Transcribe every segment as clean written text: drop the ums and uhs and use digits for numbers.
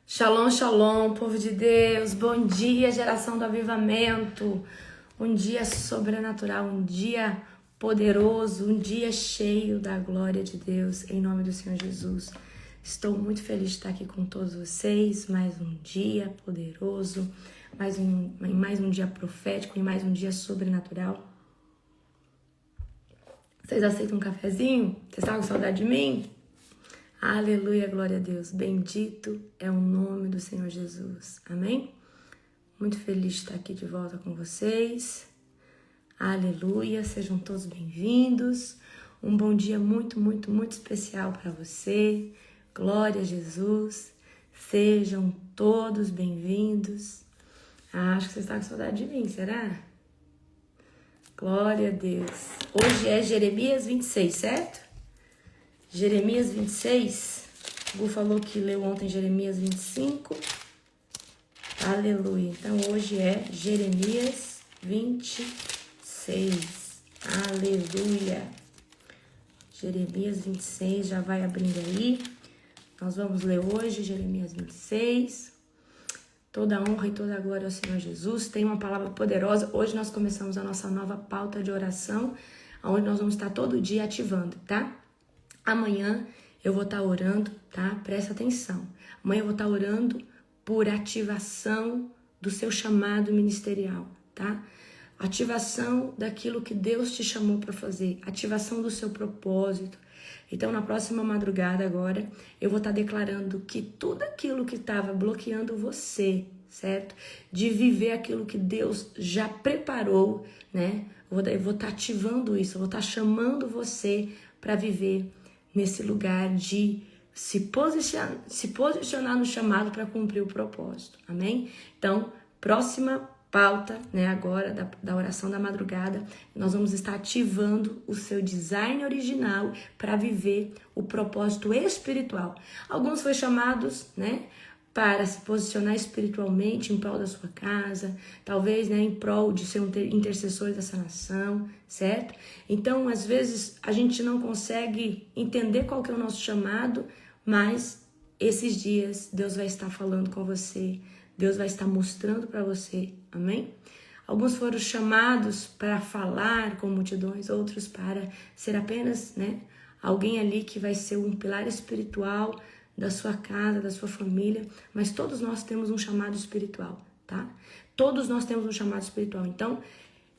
Shalom, shalom, povo de Deus, bom dia, geração do avivamento, um dia sobrenatural, um dia poderoso, um dia cheio da glória de Deus, em nome do Senhor Jesus. Estou muito feliz de estar aqui com todos vocês, mais um dia poderoso, mais um dia profético e mais um dia sobrenatural. Vocês aceitam um cafezinho? Vocês estavam com saudade de mim? Aleluia, glória a Deus. Bendito é o nome do Senhor Jesus. Amém? Muito feliz de estar aqui de volta com vocês. Aleluia, sejam todos bem-vindos. Um bom dia muito especial para você. Glória a Jesus. Sejam todos bem-vindos. Acho que você está com saudade de mim, será? Glória a Deus. Hoje é Jeremias 26, certo? Jeremias 26, o Gu falou que leu ontem Jeremias 25, aleluia, então hoje é Jeremias 26, aleluia, Jeremias 26, já vai abrindo aí, nós vamos ler hoje Jeremias 26, toda a honra e toda a glória ao Senhor Jesus, tem uma palavra poderosa, hoje nós começamos a nossa nova pauta de oração, onde nós vamos estar todo dia ativando, tá? Amanhã eu vou estar orando, tá? Presta atenção. Amanhã eu vou estar orando por ativação do seu chamado ministerial, tá? Ativação daquilo que Deus te chamou para fazer. Ativação do seu propósito. Então, na próxima madrugada agora, eu vou estar declarando que tudo aquilo que estava bloqueando você, certo? De viver aquilo que Deus já preparou, né? Eu vou estar ativando isso, eu vou estar chamando você para viver nesse lugar de se posicionar no chamado para cumprir o propósito, amém? Então, próxima pauta, né, agora da oração da madrugada, nós vamos estar ativando o seu design original para viver o propósito espiritual. Alguns foram chamados, né, para se posicionar espiritualmente em prol da sua casa, talvez, né, em prol de ser um intercessor dessa nação, certo? Então, às vezes, a gente não consegue entender qual que é o nosso chamado, mas esses dias Deus vai estar falando com você, Deus vai estar mostrando para você, amém? Alguns foram chamados para falar com multidões, outros para ser apenas, né, alguém ali que vai ser um pilar espiritual da sua casa, da sua família, mas todos nós temos um chamado espiritual, tá? Todos nós temos um chamado espiritual. Então,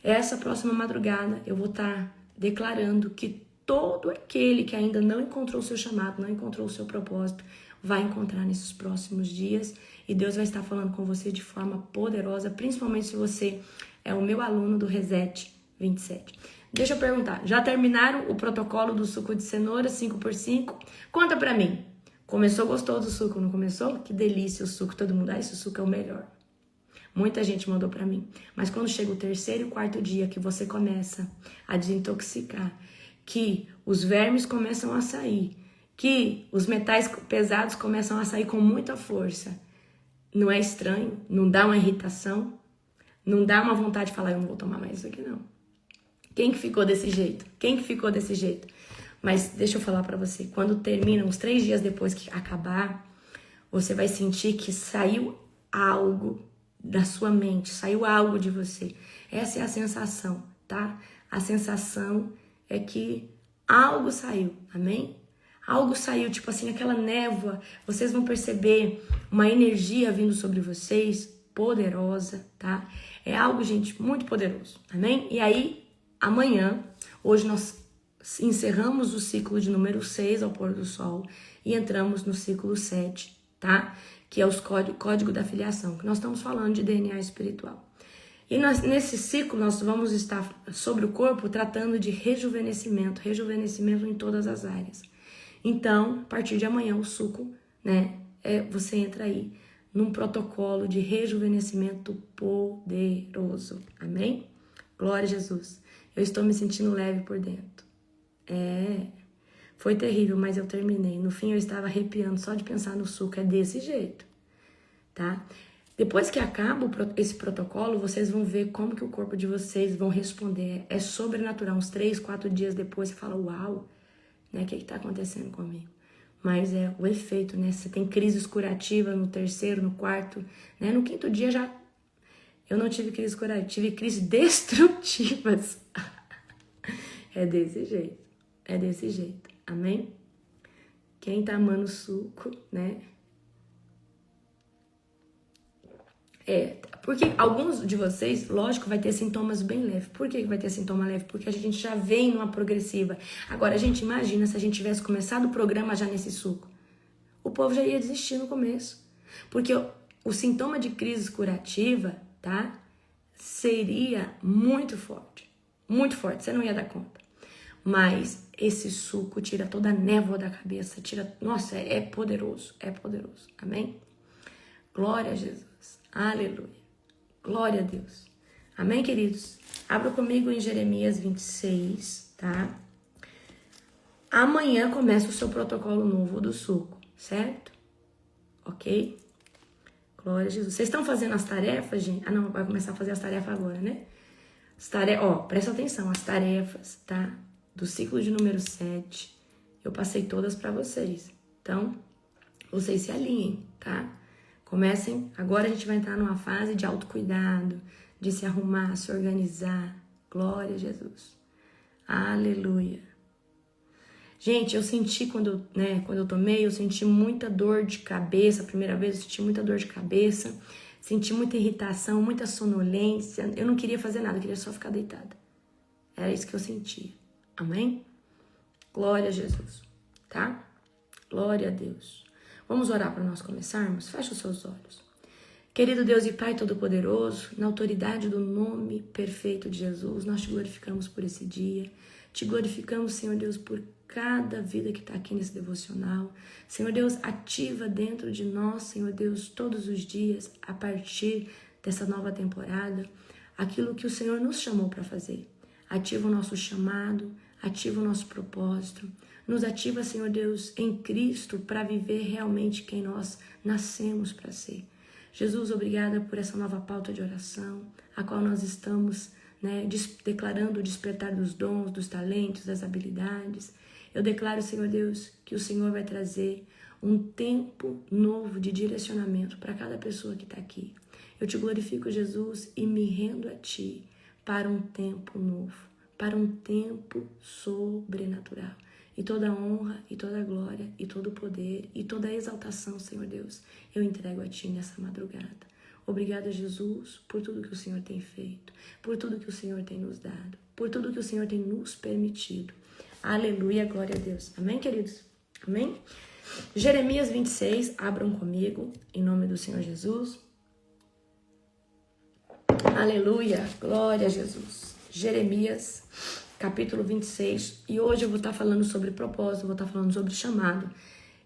essa próxima madrugada, eu vou estar declarando que todo aquele que ainda não encontrou o seu chamado, não encontrou o seu propósito, vai encontrar nesses próximos dias e Deus vai estar falando com você de forma poderosa, principalmente se você é o meu aluno do Reset 27. Deixa eu perguntar, já terminaram o protocolo do suco de cenoura 5x5? Conta pra mim. Começou, gostou do suco, não começou? Que delícia o suco, todo mundo, esse suco é o melhor. Muita gente mandou pra mim. Mas quando chega o terceiro e o quarto dia que você começa a desintoxicar, que os vermes começam a sair, que os metais pesados começam a sair com muita força, não é estranho? Não dá uma irritação? Não dá uma vontade de falar, eu não vou tomar mais isso aqui não. Quem que ficou desse jeito? Quem que ficou desse jeito? Mas deixa eu falar pra você, quando termina, uns 3 dias depois que acabar, você vai sentir que saiu algo da sua mente, saiu algo de você. Essa é a sensação, tá? A sensação é que algo saiu, amém? Algo saiu, tipo assim, aquela névoa, vocês vão perceber uma energia vindo sobre vocês, poderosa, tá? É algo, gente, muito poderoso, amém? E aí, amanhã, hoje nós encerramos o ciclo de número 6 ao pôr do sol e entramos no ciclo 7, tá? Que é o código da filiação, que nós estamos falando de DNA espiritual. E nesse ciclo nós vamos estar sobre o corpo tratando de rejuvenescimento em todas as áreas. Então, a partir de amanhã o suco, né, você entra aí num protocolo de rejuvenescimento poderoso, amém? Glória a Jesus. Eu estou me sentindo leve por dentro. Foi terrível, mas eu terminei. No fim eu estava arrepiando só de pensar no suco, é desse jeito, tá? Depois que acaba esse protocolo, vocês vão ver como que o corpo de vocês vão responder. É sobrenatural, uns 3, 4 dias depois você fala, uau, né? O que está acontecendo comigo? mas é o efeito, né? Você tem crises curativas no terceiro, no quarto, né? No quinto dia já... Eu não tive crise curativa, tive crises destrutivas. É desse jeito, é desse jeito, amém? Quem tá amando suco, né? Porque alguns de vocês, lógico, vai ter sintomas bem leves. Por que vai ter sintoma leve? Porque a gente já vem numa progressiva. Agora, a gente imagina se a gente tivesse começado o programa já nesse suco. O povo já ia desistir no começo. Porque o sintoma de crise curativa, tá? Seria muito forte. Muito forte, você não ia dar conta. Mas esse suco tira toda a névoa da cabeça, Nossa, é poderoso, amém? Glória a Jesus. Aleluia. Glória a Deus. Amém, queridos? Abra comigo em Jeremias 26, tá? Amanhã começa o seu protocolo novo do suco, certo? Ok? Glória a Jesus. Vocês estão fazendo as tarefas, gente? Ah, não, vai começar a fazer as tarefas agora, né? Presta atenção, as tarefas, tá? Do ciclo de número 7, eu passei todas para vocês. Então, vocês se alinhem, tá? Comecem, agora a gente vai entrar numa fase de autocuidado, de se arrumar, se organizar. Glória a Jesus. Aleluia. Gente, eu senti quando eu tomei, eu senti muita dor de cabeça. A primeira vez eu senti muita dor de cabeça, senti muita irritação, muita sonolência. Eu não queria fazer nada, eu queria só ficar deitada. Era isso que eu sentia. Amém? Glória a Jesus, tá? Glória a Deus. Vamos orar para nós começarmos? Fecha os seus olhos. Querido Deus e Pai Todo-Poderoso, na autoridade do nome perfeito de Jesus, nós te glorificamos por esse dia. Te glorificamos, Senhor Deus, por cada vida que está aqui nesse devocional. Senhor Deus, ativa dentro de nós, Senhor Deus, todos os dias, a partir dessa nova temporada, aquilo que o Senhor nos chamou para fazer. Ativa o nosso chamado, ativa o nosso propósito. Nos ativa, Senhor Deus, em Cristo para viver realmente quem nós nascemos para ser. Jesus, obrigada por essa nova pauta de oração, a qual nós estamos declarando o despertar dos dons, dos talentos, das habilidades. Eu declaro, Senhor Deus, que o Senhor vai trazer um tempo novo de direcionamento para cada pessoa que está aqui. Eu te glorifico, Jesus, e me rendo a Ti para um tempo novo, para um tempo sobrenatural. E toda a honra, e toda a glória, e todo o poder, e toda a exaltação, Senhor Deus, eu entrego a Ti nessa madrugada. Obrigada, Jesus, por tudo que o Senhor tem feito, por tudo que o Senhor tem nos dado, por tudo que o Senhor tem nos permitido. Aleluia, glória a Deus. Amém, queridos? Amém? Jeremias 26, abram comigo, em nome do Senhor Jesus. Aleluia, glória a Jesus. Jeremias capítulo 26, e hoje eu vou estar falando sobre propósito, vou estar falando sobre chamado,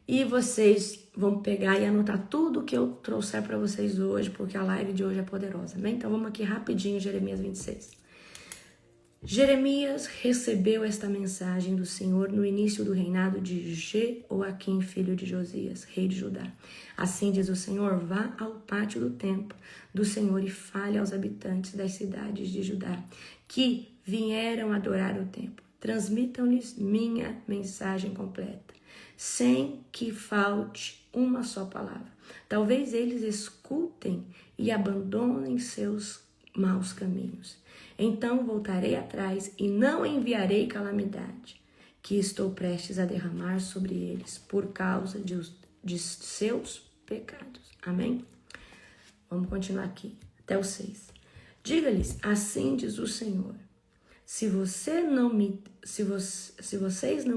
e vocês vão pegar e anotar tudo que eu trouxer para vocês hoje, porque a live de hoje é poderosa, né? Então vamos aqui rapidinho, Jeremias 26. Jeremias recebeu esta mensagem do Senhor no início do reinado de Jeoaquim, filho de Josias, rei de Judá. Assim diz o Senhor: vá ao pátio do templo do Senhor e fale aos habitantes das cidades de Judá que vieram adorar o templo. Transmitam-lhes minha mensagem completa, sem que falte uma só palavra. Talvez eles escutem e abandonem seus maus caminhos. Então voltarei atrás e não enviarei calamidade, que estou prestes a derramar sobre eles por causa de seus pecados. Amém? Vamos continuar aqui, até o 6. Diga-lhes, assim diz o Senhor: se vocês não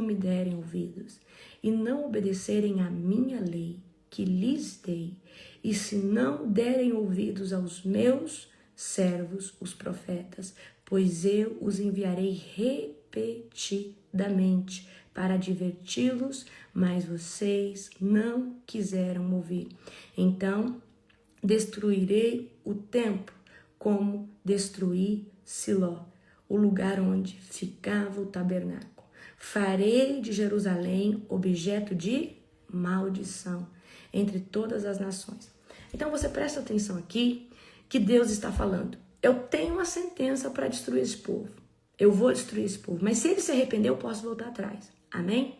me derem ouvidos e não obedecerem à minha lei que lhes dei, e se não derem ouvidos aos meus servos, os profetas, pois eu os enviarei repetidamente para adverti-los, mas vocês não quiseram ouvir. Então destruirei o templo, como destruí Siló, o lugar onde ficava o tabernáculo. Farei de Jerusalém objeto de maldição entre todas as nações. Então você presta atenção aqui, que Deus está falando: eu tenho uma sentença para destruir esse povo. Eu vou destruir esse povo. Mas se ele se arrepender, eu posso voltar atrás. Amém?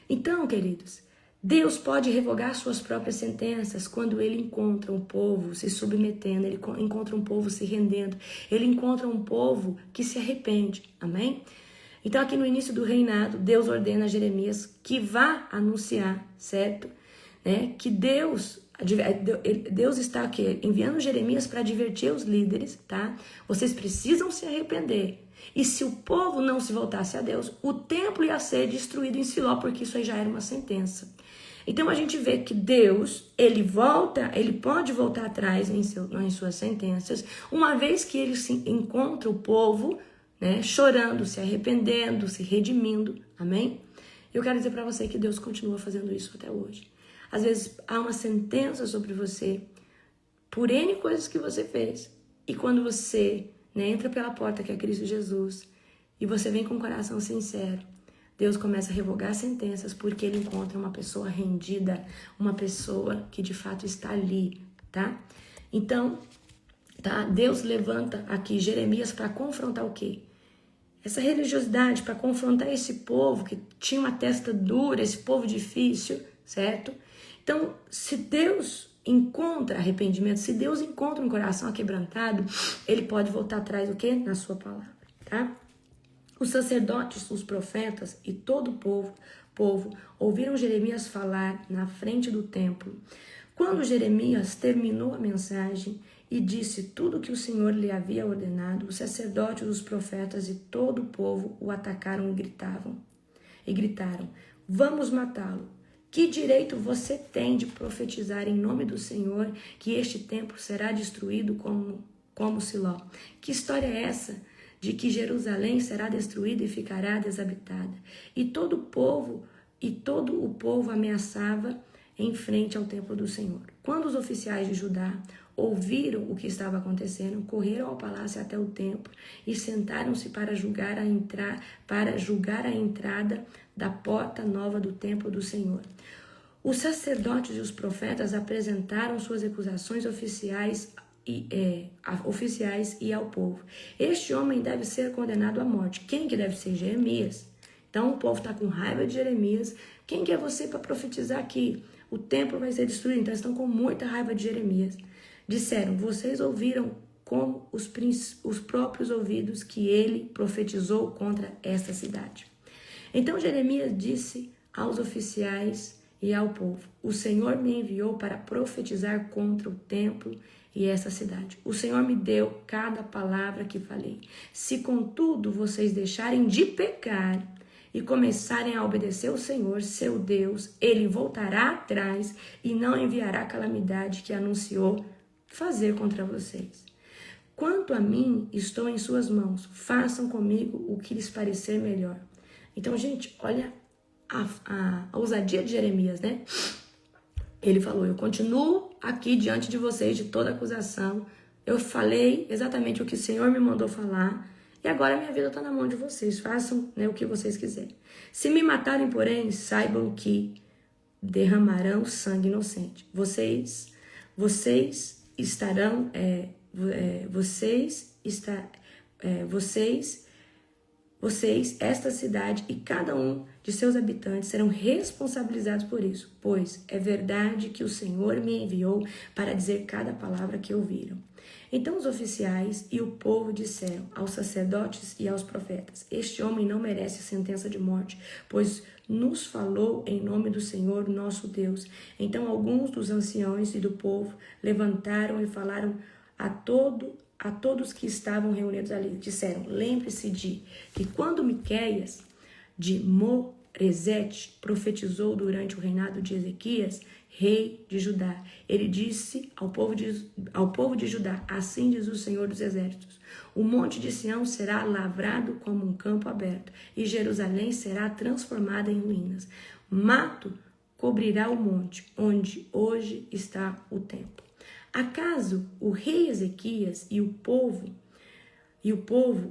Então, queridos, Deus pode revogar suas próprias sentenças quando ele encontra um povo se submetendo, ele encontra um povo se rendendo, ele encontra um povo que se arrepende. Amém? Então, aqui no início do reinado, Deus ordena a Jeremias que vá anunciar, certo? Que Deus está aqui enviando Jeremias para advertir os líderes, tá? Vocês precisam se arrepender. E se o povo não se voltasse a Deus, o templo ia ser destruído em Siló, porque isso aí já era uma sentença. Então a gente vê que Deus, ele pode voltar atrás em suas sentenças, uma vez que ele encontra o povo, chorando, se arrependendo, se redimindo. Amém? Eu quero dizer para você que Deus continua fazendo isso até hoje. Às vezes há uma sentença sobre você por N coisas que você fez. E quando você entra pela porta que é Cristo Jesus e você vem com um coração sincero, Deus começa a revogar sentenças porque ele encontra uma pessoa rendida, uma pessoa que de fato está ali, tá? Então, tá? Deus levanta aqui Jeremias para confrontar o quê? Essa religiosidade, para confrontar esse povo que tinha uma testa dura, esse povo difícil, certo? Então, se Deus encontra arrependimento, se Deus encontra um coração aquebrantado, ele pode voltar atrás do quê? Na sua palavra, tá? Os sacerdotes, os profetas e todo o povo ouviram Jeremias falar na frente do templo. Quando Jeremias terminou a mensagem e disse tudo o que o Senhor lhe havia ordenado, os sacerdotes, os profetas e todo o povo o atacaram e gritaram: vamos matá-lo. Que direito você tem de profetizar em nome do Senhor que este templo será destruído como Siló? Que história é essa de que Jerusalém será destruída e ficará desabitada? E todo o povo ameaçava em frente ao templo do Senhor. Quando os oficiais de Judá ouviram o que estava acontecendo, correram ao palácio até o templo e sentaram-se para julgar a entrada da porta nova do templo do Senhor. Os sacerdotes e os profetas apresentaram suas acusações oficiais e ao povo. Este homem deve ser condenado à morte. Quem que deve ser? Jeremias. Então o povo está com raiva de Jeremias. Quem que é você para profetizar que o templo vai ser destruído? Então eles estão com muita raiva de Jeremias. Disseram: vocês ouviram com os próprios ouvidos que ele profetizou contra esta cidade. Então Jeremias disse aos oficiais e ao povo: o Senhor me enviou para profetizar contra o templo e essa cidade. O Senhor me deu cada palavra que falei. Se contudo vocês deixarem de pecar e começarem a obedecer o Senhor, seu Deus, ele voltará atrás e não enviará a calamidade que anunciou fazer contra vocês. Quanto a mim, estou em suas mãos. Façam comigo o que lhes parecer melhor. Então, gente, olha a ousadia de Jeremias, né? Ele falou: eu continuo aqui diante de vocês de toda acusação. Eu falei exatamente o que o Senhor me mandou falar. E agora minha vida está na mão de vocês. Façam, o que vocês quiserem. Se me matarem, porém, saibam que derramarão sangue inocente. Vocês esta cidade e cada um de seus habitantes serão responsabilizados por isso, pois é verdade que o Senhor me enviou para dizer cada palavra que ouviram. Então os oficiais e o povo disseram aos sacerdotes e aos profetas: este homem não merece sentença de morte, pois nos falou em nome do Senhor nosso Deus. Então alguns dos anciões e do povo levantaram e falaram a todos que estavam reunidos ali. Disseram: lembre-se de que quando Miqueias de Moresete profetizou durante o reinado de Ezequias, rei de Judá, ele disse ao povo de Judá: assim diz o Senhor dos Exércitos, o monte de Sião será lavrado como um campo aberto, e Jerusalém será transformada em ruínas. Mato cobrirá o monte, onde hoje está o templo. Acaso o rei Ezequias e o povo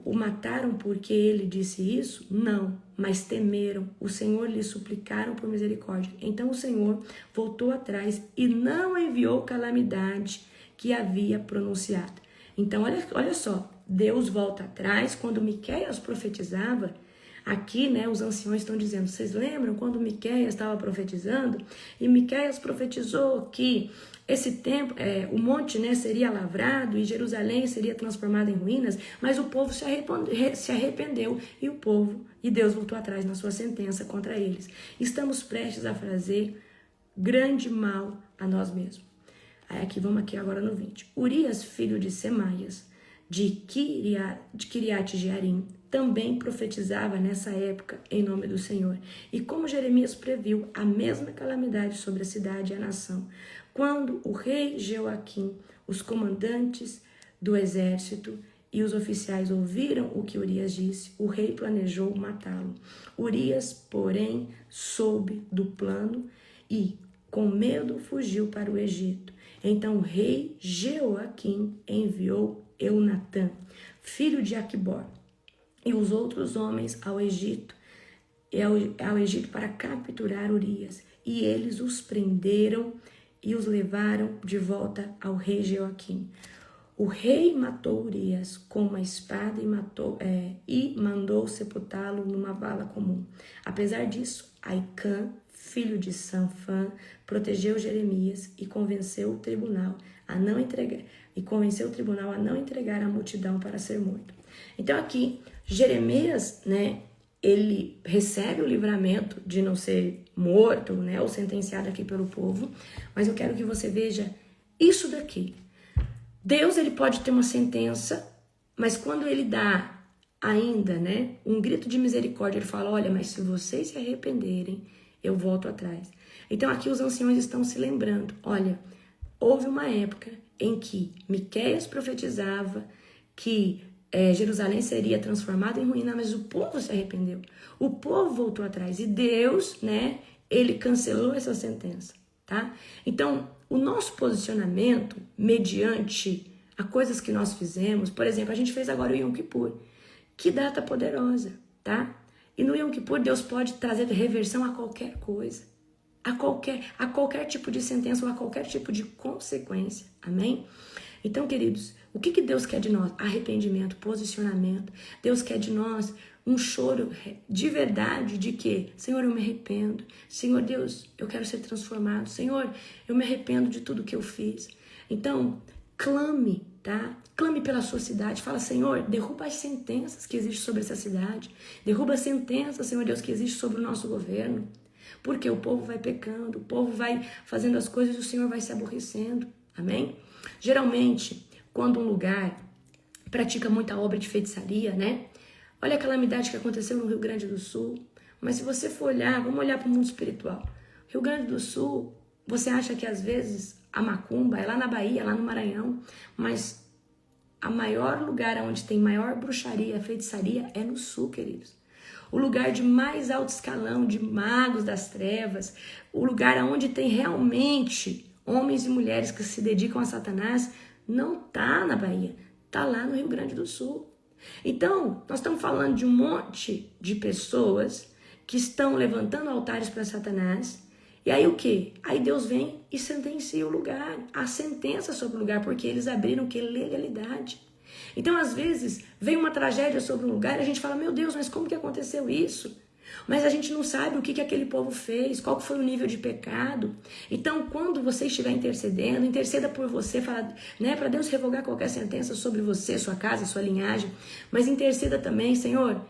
o mataram porque ele disse isso? Não, mas temeram. O Senhor lhe suplicaram por misericórdia. Então o Senhor voltou atrás e não enviou calamidade que havia pronunciado. Então olha só, Deus volta atrás. Quando Miqueias profetizava, Aqui, né, os anciões estão dizendo, vocês lembram quando Miqueias estava profetizando? E Miqueias profetizou que esse tempo, o monte, né, seria lavrado e Jerusalém seria transformada em ruínas, mas o povo se arrependeu e Deus voltou atrás na sua sentença contra eles. Estamos prestes a fazer grande mal a nós mesmos. Aí vamos aqui agora no 20. Urias, filho de Semaias, de Kiriat Jearim, também profetizava nessa época em nome do Senhor. E como Jeremias previu a mesma calamidade sobre a cidade e a nação, quando o rei Jeoaquim, os comandantes do exército e os oficiais ouviram o que Urias disse, o rei planejou matá-lo. Urias, porém, soube do plano e, com medo, fugiu para o Egito. Então o rei Jeoaquim enviou Eunatã, filho de Aquibor, e os outros homens ao Egito para capturar Urias. E eles os prenderam e os levaram de volta ao rei Jeoaquim. O rei matou Urias com uma espada e mandou sepultá-lo numa vala comum. Apesar disso, Aicã, filho de Sanfã, protegeu Jeremias e convenceu o tribunal a não entregar a multidão para ser morto. Então aqui, Jeremias, né, ele recebe o livramento de não ser morto, né, ou sentenciado aqui pelo povo, mas eu quero que você veja isso daqui. Deus, ele pode ter uma sentença, mas quando ele dá ainda, né, um grito de misericórdia, ele fala, olha, mas se vocês se arrependerem, eu volto atrás. Então aqui os anciões estão se lembrando, olha, houve uma época em que Miqueias profetizava que Jerusalém seria transformada em ruína, mas o povo se arrependeu. O povo voltou atrás e Deus, né, ele cancelou essa sentença, tá? Então, o nosso posicionamento mediante as coisas que nós fizemos, por exemplo, a gente fez agora o Yom Kippur. Que data poderosa, tá? E no Yom Kippur Deus pode trazer reversão a qualquer coisa, a qualquer tipo de sentença ou a qualquer tipo de consequência, amém? Então, queridos, o que Deus quer de nós? Arrependimento, posicionamento. Deus quer de nós um choro de verdade de que, Senhor, eu me arrependo. Senhor Deus, eu quero ser transformado. Senhor, eu me arrependo de tudo que eu fiz. Então, clame, tá? Clame pela sua cidade. Fala, Senhor, derruba as sentenças que existem sobre essa cidade. Derruba as sentenças, Senhor Deus, que existem sobre o nosso governo. Porque o povo vai pecando, o povo vai fazendo as coisas e o Senhor vai se aborrecendo. Amém? Geralmente, quando um lugar pratica muita obra de feitiçaria, né? Olha a calamidade que aconteceu no Rio Grande do Sul. Mas se você for olhar, vamos olhar para o mundo espiritual. Rio Grande do Sul, você acha que às vezes a macumba é lá na Bahia, lá no Maranhão, mas a maior lugar onde tem maior bruxaria, feitiçaria é no Sul, queridos. O lugar de mais alto escalão, de magos das trevas, o lugar onde tem realmente homens e mulheres que se dedicam a Satanás, não tá na Bahia, tá lá no Rio Grande do Sul. Então, nós estamos falando de um monte de pessoas que estão levantando altares para Satanás. E aí o quê? Aí Deus vem e sentencia o lugar, a sentença sobre o lugar, porque eles abriram o quê? Legalidade. Então, às vezes, vem uma tragédia sobre um lugar e a gente fala, meu Deus, mas como que aconteceu isso? Mas a gente não sabe o que aquele povo fez, qual foi o nível de pecado. Então, quando você estiver intercedendo, interceda por você, né, para Deus revogar qualquer sentença sobre você, sua casa, sua linhagem. Mas interceda também, Senhor,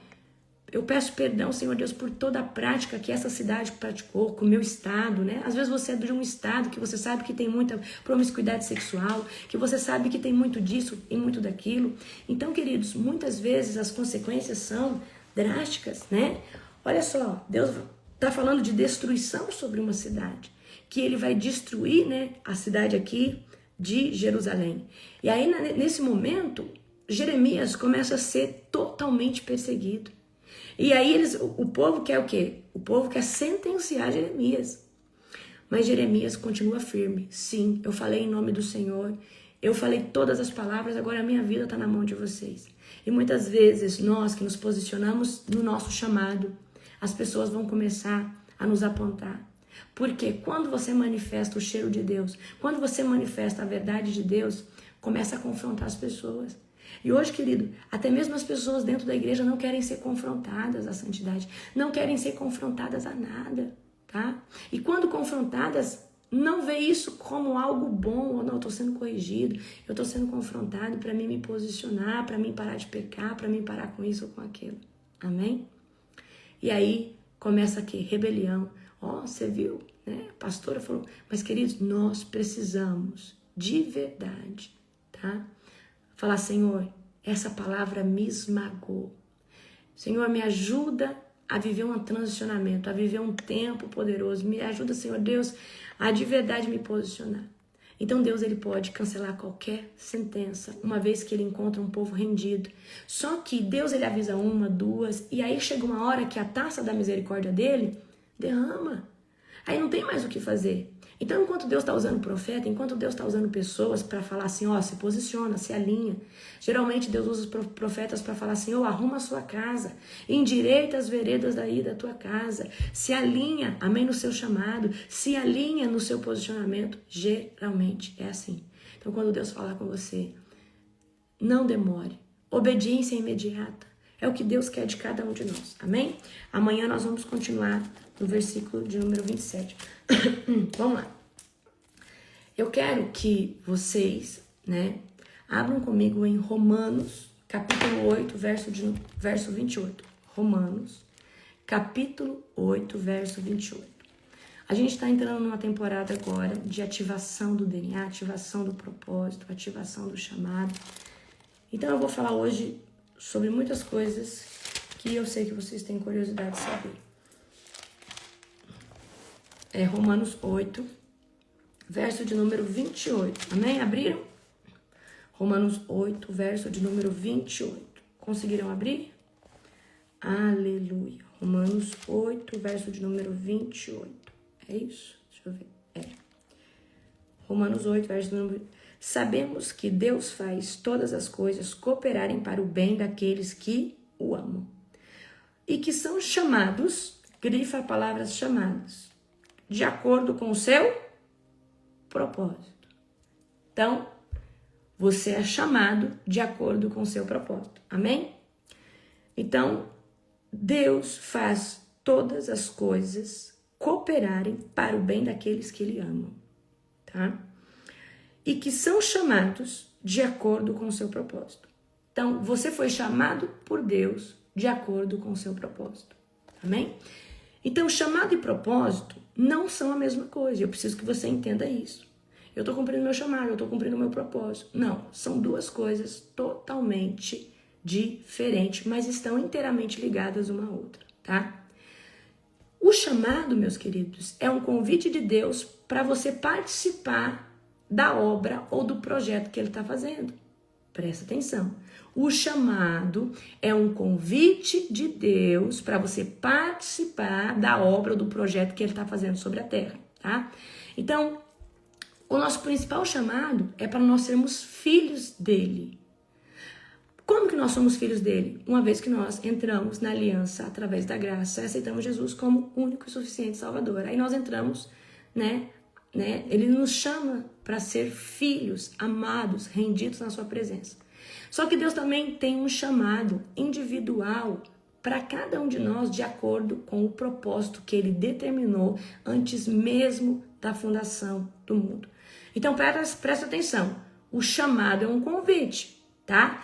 eu peço perdão, Senhor Deus, por toda a prática que essa cidade praticou, com o meu estado, né? Às vezes você é de um estado que você sabe que tem muita promiscuidade sexual, que você sabe que tem muito disso e muito daquilo. Então, queridos, muitas vezes as consequências são drásticas, né? Olha só, Deus está falando de destruição sobre uma cidade, que ele vai destruir, né, a cidade aqui de Jerusalém. E aí, nesse momento, Jeremias começa a ser totalmente perseguido. E aí o povo quer o quê? O povo quer sentenciar Jeremias. Mas Jeremias continua firme. Sim, eu falei em nome do Senhor. Eu falei todas as palavras, agora a minha vida está na mão de vocês. E muitas vezes nós que nos posicionamos no nosso chamado, as pessoas vão começar a nos apontar. Porque quando você manifesta o cheiro de Deus, quando você manifesta a verdade de Deus, começa a confrontar as pessoas. E hoje, querido, até mesmo as pessoas dentro da igreja não querem ser confrontadas à santidade, não querem ser confrontadas a nada, tá? E quando confrontadas, não vê isso como algo bom, ou não, eu estou sendo corrigido, eu estou sendo confrontado para mim me posicionar, para mim parar de pecar, para mim parar com isso ou com aquilo. Amém? E aí começa aqui, rebelião. Ó, você viu, né? A pastora falou, mas queridos, nós precisamos de verdade, tá? Falar, Senhor, essa palavra me esmagou. Senhor, me ajuda a viver um transicionamento, a viver um tempo poderoso. Me ajuda, Senhor Deus, a de verdade me posicionar. Então Deus, ele pode cancelar qualquer sentença, uma vez que ele encontra um povo rendido. Só que Deus, ele avisa uma, duas, e aí chega uma hora que a taça da misericórdia dele derrama. Aí não tem mais o que fazer. Então, enquanto Deus está usando profeta, enquanto Deus está usando pessoas para falar assim, ó, se posiciona, se alinha. Geralmente Deus usa os profetas para falar assim, ó, arruma a sua casa, endireita as veredas daí da tua casa, se alinha, amém, no seu chamado, se alinha no seu posicionamento. Geralmente é assim. Então, quando Deus falar com você, não demore. Obediência imediata. É o que Deus quer de cada um de nós, amém? Amanhã nós vamos continuar no versículo de número 27. Vamos lá. Eu quero que vocês, né, abram comigo em Romanos, capítulo 8, verso 28. Romanos, capítulo 8, verso 28. A gente está entrando numa temporada agora de ativação do DNA, ativação do propósito, ativação do chamado. Então eu vou falar hoje sobre muitas coisas que eu sei que vocês têm curiosidade de saber. É Romanos 8, verso de número 28. Amém? Abriram? Romanos 8, verso de número 28. Conseguiram abrir? Aleluia. Romanos 8, verso de número 28. É isso? Deixa eu ver. É. Romanos 8, verso de número... Sabemos que Deus faz todas as coisas cooperarem para o bem daqueles que o amam. E que são chamados, grifa a palavra chamados, de acordo com o seu propósito. Então, você é chamado de acordo com o seu propósito. Amém? Então, Deus faz todas as coisas cooperarem para o bem daqueles que Ele amam. Tá? E que são chamados de acordo com o seu propósito. Então, você foi chamado por Deus de acordo com o seu propósito. Amém? Então, chamado e propósito não são a mesma coisa. Eu preciso que você entenda isso. Eu estou cumprindo meu chamado, eu estou cumprindo meu propósito. Não, são duas coisas totalmente diferentes, mas estão inteiramente ligadas uma à outra, tá? O chamado, meus queridos, é um convite de Deus para você participar da obra ou do projeto que Ele está fazendo. Presta atenção. O chamado é um convite de Deus para você participar da obra ou do projeto que Ele está fazendo sobre a terra, tá? Então, o nosso principal chamado é para nós sermos filhos dele. Como que nós somos filhos dele? Uma vez que nós entramos na aliança através da graça, aceitamos Jesus como único e suficiente Salvador. Aí nós entramos, né? Ele nos chama para ser filhos, amados, rendidos na sua presença. Só que Deus também tem um chamado individual para cada um de nós de acordo com o propósito que Ele determinou antes mesmo da fundação do mundo. Então presta atenção, o chamado é um convite, tá?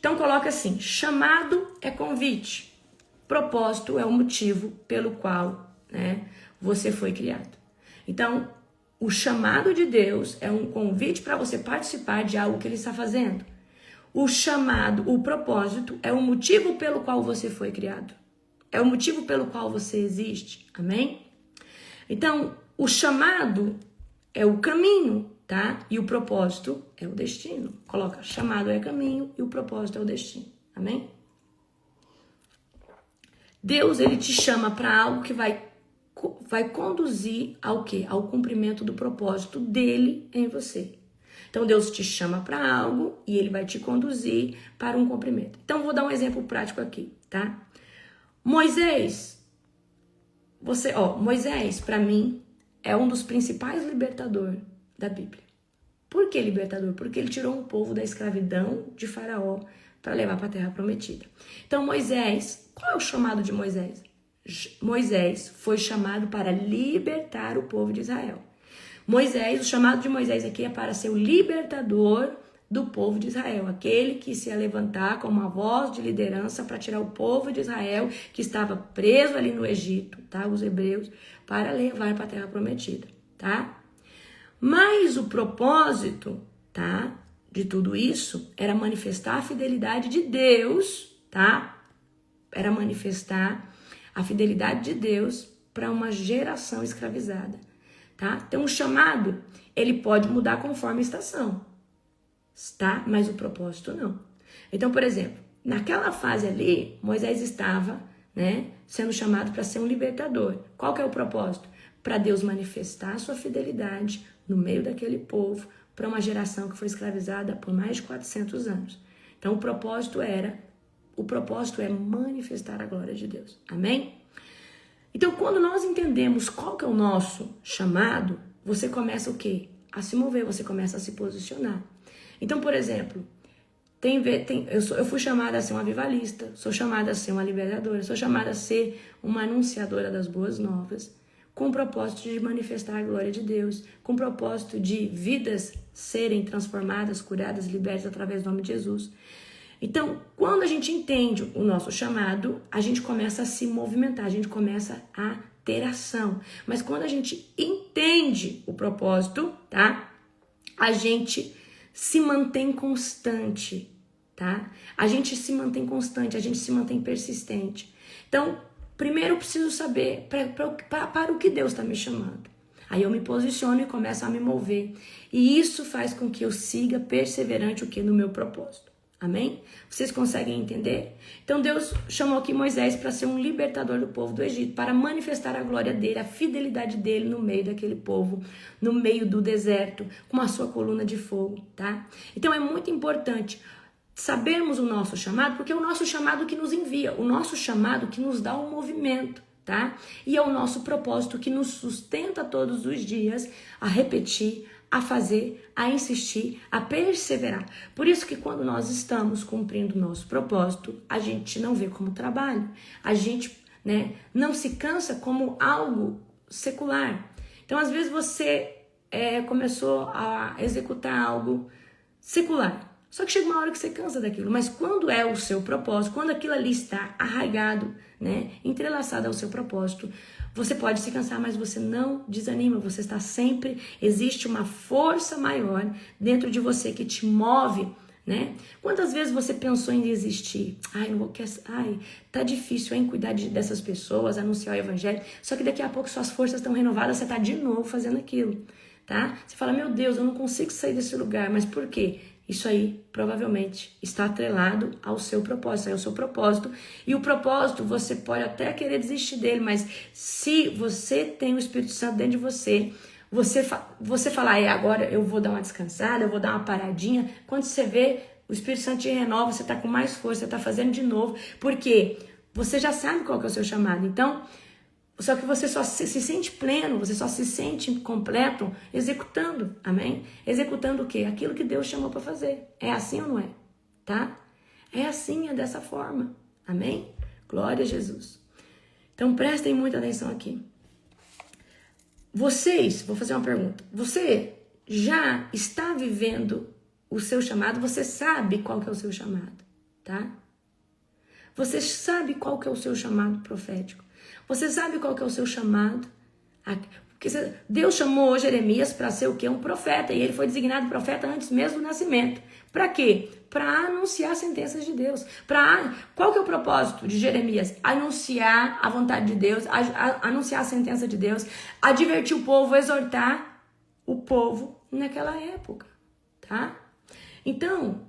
Então coloca assim, chamado é convite, propósito é o motivo pelo qual, né, você foi criado. Então, o chamado de Deus é um convite para você participar de algo que Ele está fazendo. O chamado, o propósito, é o motivo pelo qual você foi criado. É o motivo pelo qual você existe. Amém? Então, o chamado é o caminho, tá? E o propósito é o destino. Coloca, chamado é caminho e o propósito é o destino. Amém? Deus, Ele te chama para algo que vai conduzir ao quê? Ao cumprimento do propósito dele em você. Então, Deus te chama para algo e Ele vai te conduzir para um cumprimento. Então, vou dar um exemplo prático aqui, tá? Moisés, Moisés, para mim, é um dos principais libertadores da Bíblia. Por que libertador? Porque ele tirou um povo da escravidão de Faraó para levar para a terra prometida. Então Moisés, qual é o chamado de Moisés? Moisés foi chamado para libertar o povo de Israel. Moisés, o chamado de Moisés aqui é para ser o libertador do povo de Israel, aquele que se ia levantar como uma voz de liderança para tirar o povo de Israel que estava preso ali no Egito, tá? Os hebreus, para levar para a terra prometida, tá? Mas o propósito, tá? De tudo isso era manifestar a fidelidade de Deus, tá? Era manifestar a fidelidade de Deus para uma geração escravizada, tá? Então o chamado, ele pode mudar conforme a estação, tá? Mas o propósito não. Então, por exemplo, naquela fase ali, Moisés estava, né, sendo chamado para ser um libertador. Qual que é o propósito? Para Deus manifestar a sua fidelidade no meio daquele povo para uma geração que foi escravizada por mais de 400 anos. Então, o propósito é manifestar a glória de Deus. Amém? Então, quando nós entendemos qual que é o nosso chamado, você começa o quê? A se mover, você começa a se posicionar. Então, por exemplo, eu fui chamada a ser uma avivalista, sou chamada a ser uma libertadora, sou chamada a ser uma anunciadora das boas novas, com o propósito de manifestar a glória de Deus, com o propósito de vidas serem transformadas, curadas, libertas através do nome de Jesus. Então, quando a gente entende o nosso chamado, a gente começa a se movimentar, a gente começa a ter ação. Mas quando a gente entende o propósito, tá? A gente se mantém constante, tá? A gente se mantém constante, a gente se mantém persistente. Então, primeiro eu preciso saber para o que Deus está me chamando. Aí eu me posiciono e começo a me mover. E isso faz com que eu siga perseverante no meu propósito. Amém? Vocês conseguem entender? Então Deus chamou aqui Moisés para ser um libertador do povo do Egito, para manifestar a glória dele, a fidelidade dele no meio daquele povo, no meio do deserto, com a sua coluna de fogo, tá? Então é muito importante sabermos o nosso chamado, porque é o nosso chamado que nos envia, o nosso chamado que nos dá um movimento, tá? E é o nosso propósito que nos sustenta todos os dias a repetir, a fazer, a insistir, a perseverar. Por isso que quando nós estamos cumprindo o nosso propósito, a gente não vê como trabalho. A gente, né, não se cansa como algo secular. Então, às vezes você começou a executar algo secular. Só que chega uma hora que você cansa daquilo. Mas quando é o seu propósito, quando aquilo ali está arraigado, né, entrelaçado ao seu propósito, você pode se cansar, mas você não desanima, você está sempre, existe uma força maior dentro de você que te move, né? Quantas vezes você pensou em desistir? Tá difícil, hein, cuidar dessas pessoas, anunciar o evangelho, só que daqui a pouco suas forças estão renovadas, você tá de novo fazendo aquilo, tá? Você fala, meu Deus, eu não consigo sair desse lugar, mas por quê? Isso aí provavelmente está atrelado ao seu propósito, ao seu propósito. E o propósito, você pode até querer desistir dele, mas se você tem o Espírito Santo dentro de você, você fala, agora eu vou dar uma descansada, eu vou dar uma paradinha. Quando você vê, o Espírito Santo te renova, você está com mais força, você está fazendo de novo, porque você já sabe qual que é o seu chamado. Então, só que você só se sente pleno, você só se sente completo executando, amém? Executando o quê? Aquilo que Deus chamou para fazer. É assim ou não é? Tá? É assim, é dessa forma, amém? Glória a Jesus. Então prestem muita atenção aqui. Vocês, vou fazer uma pergunta. Você já está vivendo o seu chamado? Você sabe qual que é o seu chamado, tá? Você sabe qual que é o seu chamado profético? Você sabe qual que é o seu chamado? Porque Deus chamou Jeremias para ser o quê? Um profeta. E ele foi designado profeta antes mesmo do nascimento. Para quê? Para anunciar as sentenças de Deus. Qual que é o propósito de Jeremias? Anunciar a vontade de Deus, anunciar a sentença de Deus, advertir o povo, exortar o povo naquela época, tá? Então,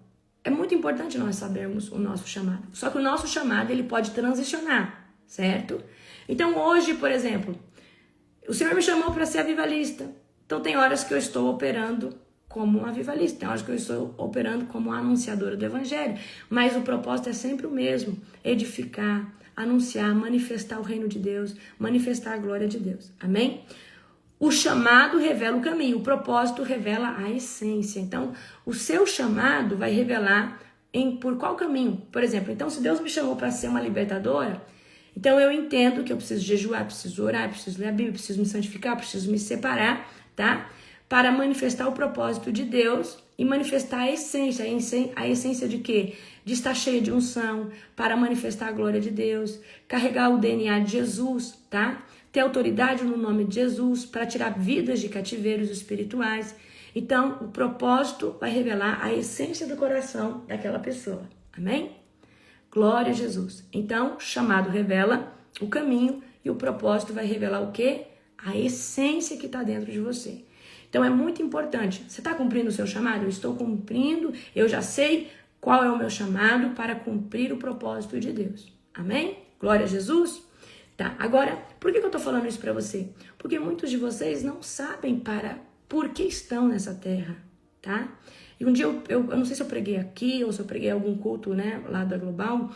é muito importante nós sabermos o nosso chamado. Só que o nosso chamado, ele pode transicionar, certo? Então hoje, por exemplo, o Senhor me chamou para ser avivalista. Então tem horas que eu estou operando como um avivalista, tem horas que eu estou operando como uma anunciadora do evangelho. Mas o propósito é sempre o mesmo: edificar, anunciar, manifestar o reino de Deus, manifestar a glória de Deus. Amém? O chamado revela o caminho, o propósito revela a essência. Então, o seu chamado vai revelar por qual caminho. Por exemplo, então, se Deus me chamou para ser uma libertadora, então eu entendo que eu preciso jejuar, preciso orar, preciso ler a Bíblia, preciso me santificar, preciso me separar, tá? Para manifestar o propósito de Deus e manifestar a essência. A essência de quê? De estar cheia de unção, para manifestar a glória de Deus, carregar o DNA de Jesus, tá? Ter autoridade no nome de Jesus para tirar vidas de cativeiros espirituais. Então, o propósito vai revelar a essência do coração daquela pessoa. Amém? Glória a Jesus. Então, chamado revela o caminho e o propósito vai revelar o quê? A essência que está dentro de você. Então, é muito importante. Você está cumprindo o seu chamado? Eu estou cumprindo, eu já sei qual é o meu chamado para cumprir o propósito de Deus. Amém? Glória a Jesus. Tá, agora, por que eu tô falando isso pra você? Porque muitos de vocês não sabem por que estão nessa terra, tá? E um dia, eu não sei se eu preguei aqui ou se eu preguei em algum culto, né, lá da Global,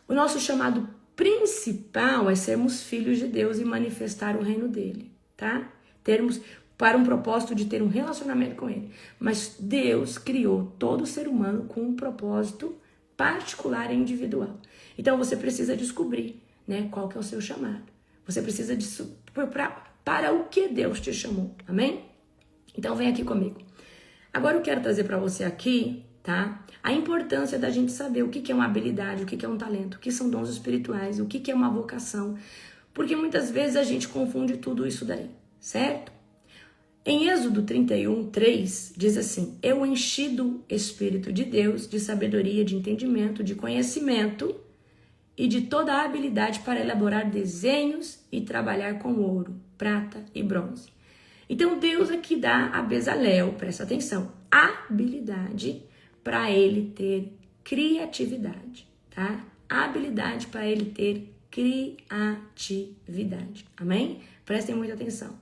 o nosso chamado principal é sermos filhos de Deus e manifestar o reino dele, tá? Termos para um propósito de ter um relacionamento com ele. Mas Deus criou todo ser humano com um propósito particular e individual. Então você precisa descobrir, né, qual que é o seu chamado. Você precisa disso para o que Deus te chamou, amém? Então vem aqui comigo. Agora eu quero trazer para você aqui, tá, a importância da gente saber o que é uma habilidade, o que é um talento, o que são dons espirituais, o que é uma vocação, porque muitas vezes a gente confunde tudo isso daí, certo? Em Êxodo 31:3 diz assim: eu enchi do Espírito de Deus, de sabedoria, de entendimento, de conhecimento e de toda a habilidade para elaborar desenhos e trabalhar com ouro, prata e bronze. Então Deus aqui dá a Bezalel, presta atenção, habilidade para ele ter criatividade, tá? Habilidade para ele ter criatividade, amém? Prestem muita atenção.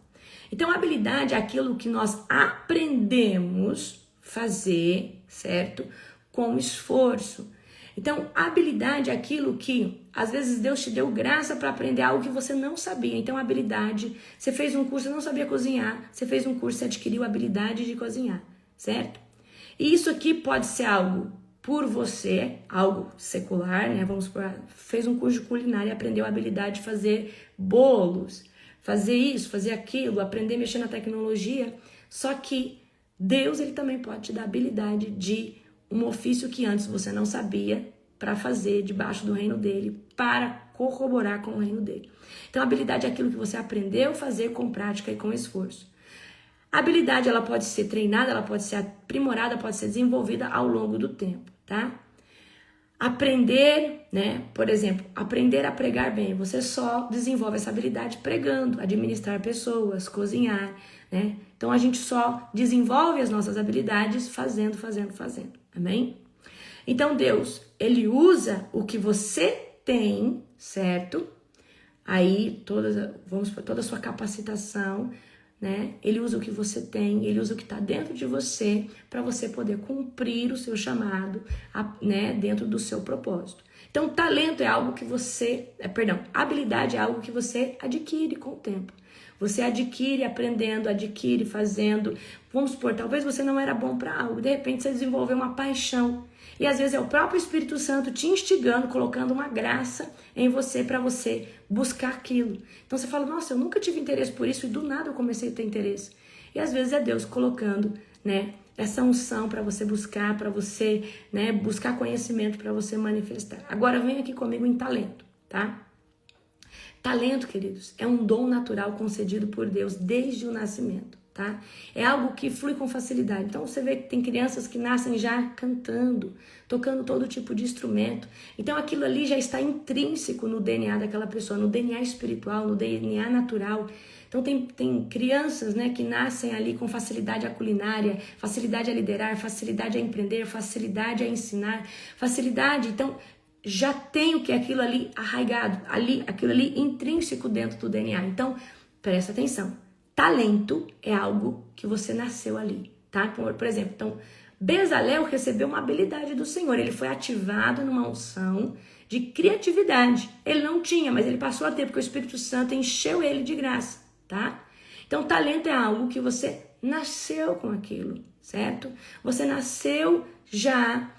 Então habilidade é aquilo que nós aprendemos fazer, certo? Com esforço. Então, habilidade é aquilo que, às vezes, Deus te deu graça para aprender algo que você não sabia. Então, habilidade, você fez um curso, você não sabia cozinhar. Você fez um curso, você adquiriu a habilidade de cozinhar, certo? E isso aqui pode ser algo por você, algo secular, né? Vamos supor, fez um curso de culinária e aprendeu a habilidade de fazer bolos, fazer isso, fazer aquilo, aprender a mexer na tecnologia. Só que Deus, ele também pode te dar a habilidade de um ofício que antes você não sabia para fazer debaixo do reino dele, para corroborar com o reino dele. Então, a habilidade é aquilo que você aprendeu a fazer com prática e com esforço. A habilidade, ela pode ser treinada, ela pode ser aprimorada, pode ser desenvolvida ao longo do tempo, tá? Aprender, né? Por exemplo, aprender a pregar bem. Você só desenvolve essa habilidade pregando, administrar pessoas, cozinhar, né? Então, a gente só desenvolve as nossas habilidades fazendo. Amém? Então, Deus, ele usa o que você tem, certo? Aí, toda a sua capacitação, né? Ele usa o que você tem, ele usa o que está dentro de você para você poder cumprir o seu chamado, né? Dentro do seu propósito. Então, talento é algo que habilidade é algo que você adquire com o tempo. Você adquire aprendendo, adquire fazendo. Vamos supor, talvez você não era bom para algo, de repente você desenvolveu uma paixão. E às vezes é o próprio Espírito Santo te instigando, colocando uma graça em você para você buscar aquilo. Então você fala, nossa, eu nunca tive interesse por isso e do nada eu comecei a ter interesse. E às vezes é Deus colocando, né, essa unção para você buscar, né, buscar conhecimento para você manifestar. Agora vem aqui comigo em talento, tá? Talento, queridos, é um dom natural concedido por Deus desde o nascimento, tá? É algo que flui com facilidade. Então, você vê que tem crianças que nascem já cantando, tocando todo tipo de instrumento. Então, aquilo ali já está intrínseco no DNA daquela pessoa, no DNA espiritual, no DNA natural. Então, tem crianças, né, que nascem ali com facilidade à culinária, facilidade a liderar, facilidade a empreender, facilidade a ensinar, facilidade, então já tem o que é aquilo ali arraigado, aquilo ali intrínseco dentro do DNA. Então, presta atenção. Talento é algo que você nasceu ali, tá? Por exemplo, então, Bezalel recebeu uma habilidade do Senhor. Ele foi ativado numa unção de criatividade. Ele não tinha, mas ele passou a ter, porque o Espírito Santo encheu ele de graça, tá? Então, talento é algo que você nasceu com aquilo, certo? Você nasceu já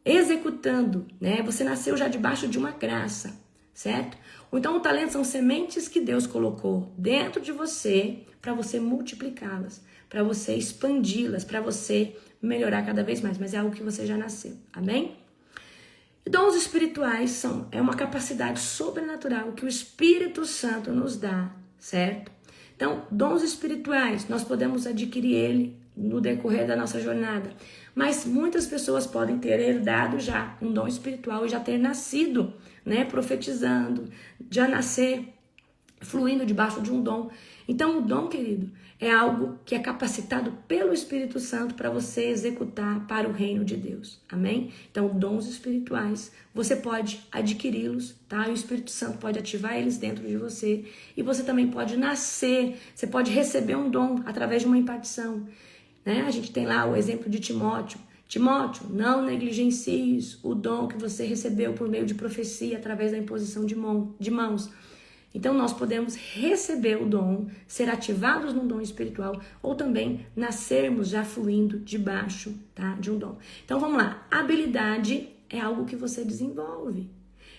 executando, né? Você nasceu já debaixo de uma graça, certo? Então, o talento são sementes que Deus colocou dentro de você para você multiplicá-las, para você expandi-las, para você melhorar cada vez mais, mas é algo que você já nasceu, amém? E dons espirituais é uma capacidade sobrenatural que o Espírito Santo nos dá, certo? Então, dons espirituais, nós podemos adquirir ele no decorrer da nossa jornada, mas muitas pessoas podem ter herdado já um dom espiritual e já ter nascido, né, profetizando, já nascer fluindo debaixo de um dom. Então, o dom, querido, é algo que é capacitado pelo Espírito Santo para você executar para o reino de Deus. Amém? Então, dons espirituais, você pode adquiri-los, tá? O Espírito Santo pode ativar eles dentro de você. E você também pode nascer, você pode receber um dom através de uma impartição, né? A gente tem lá o exemplo de Timóteo. Timóteo, não negligencies o dom que você recebeu por meio de profecia através da imposição de mãos. Então, nós podemos receber o dom, ser ativados num dom espiritual ou também nascermos já fluindo debaixo, tá, de um dom. Então, vamos lá. Habilidade é algo que você desenvolve.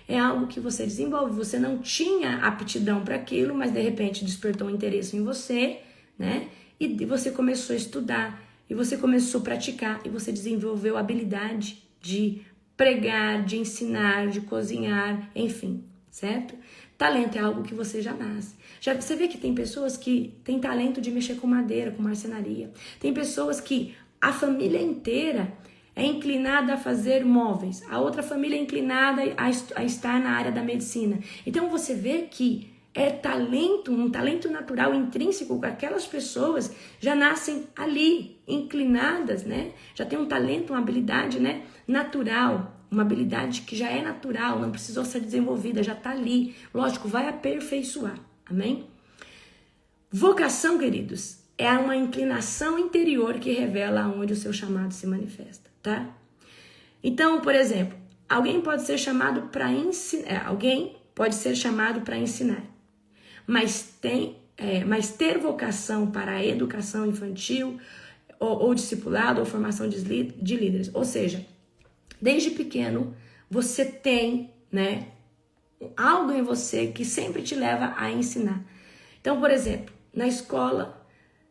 É algo que você desenvolve. Você não tinha aptidão para aquilo, mas de repente despertou um interesse em você, né? E você começou a estudar, e você começou a praticar, e você desenvolveu a habilidade de pregar, de ensinar, de cozinhar, enfim, certo? Talento é algo que você já nasce. Já você vê que tem pessoas que têm talento de mexer com madeira, com marcenaria. Tem pessoas que a família inteira é inclinada a fazer móveis. A outra família é inclinada a estar na área da medicina. Então você vê que é talento, um talento natural, intrínseco, que aquelas pessoas já nascem ali, inclinadas, né? Já tem um talento, uma habilidade, né, natural. Uma habilidade que já é natural, não precisou ser desenvolvida, já está ali. Lógico, vai aperfeiçoar. Amém? Vocação, queridos, é uma inclinação interior que revela onde o seu chamado se manifesta, tá? Então, por exemplo, alguém pode ser chamado para ensinar, mas ter vocação para a educação infantil ou discipulado ou formação de líderes, ou seja, desde pequeno, você tem, né, algo em você que sempre te leva a ensinar. Então, por exemplo, na escola,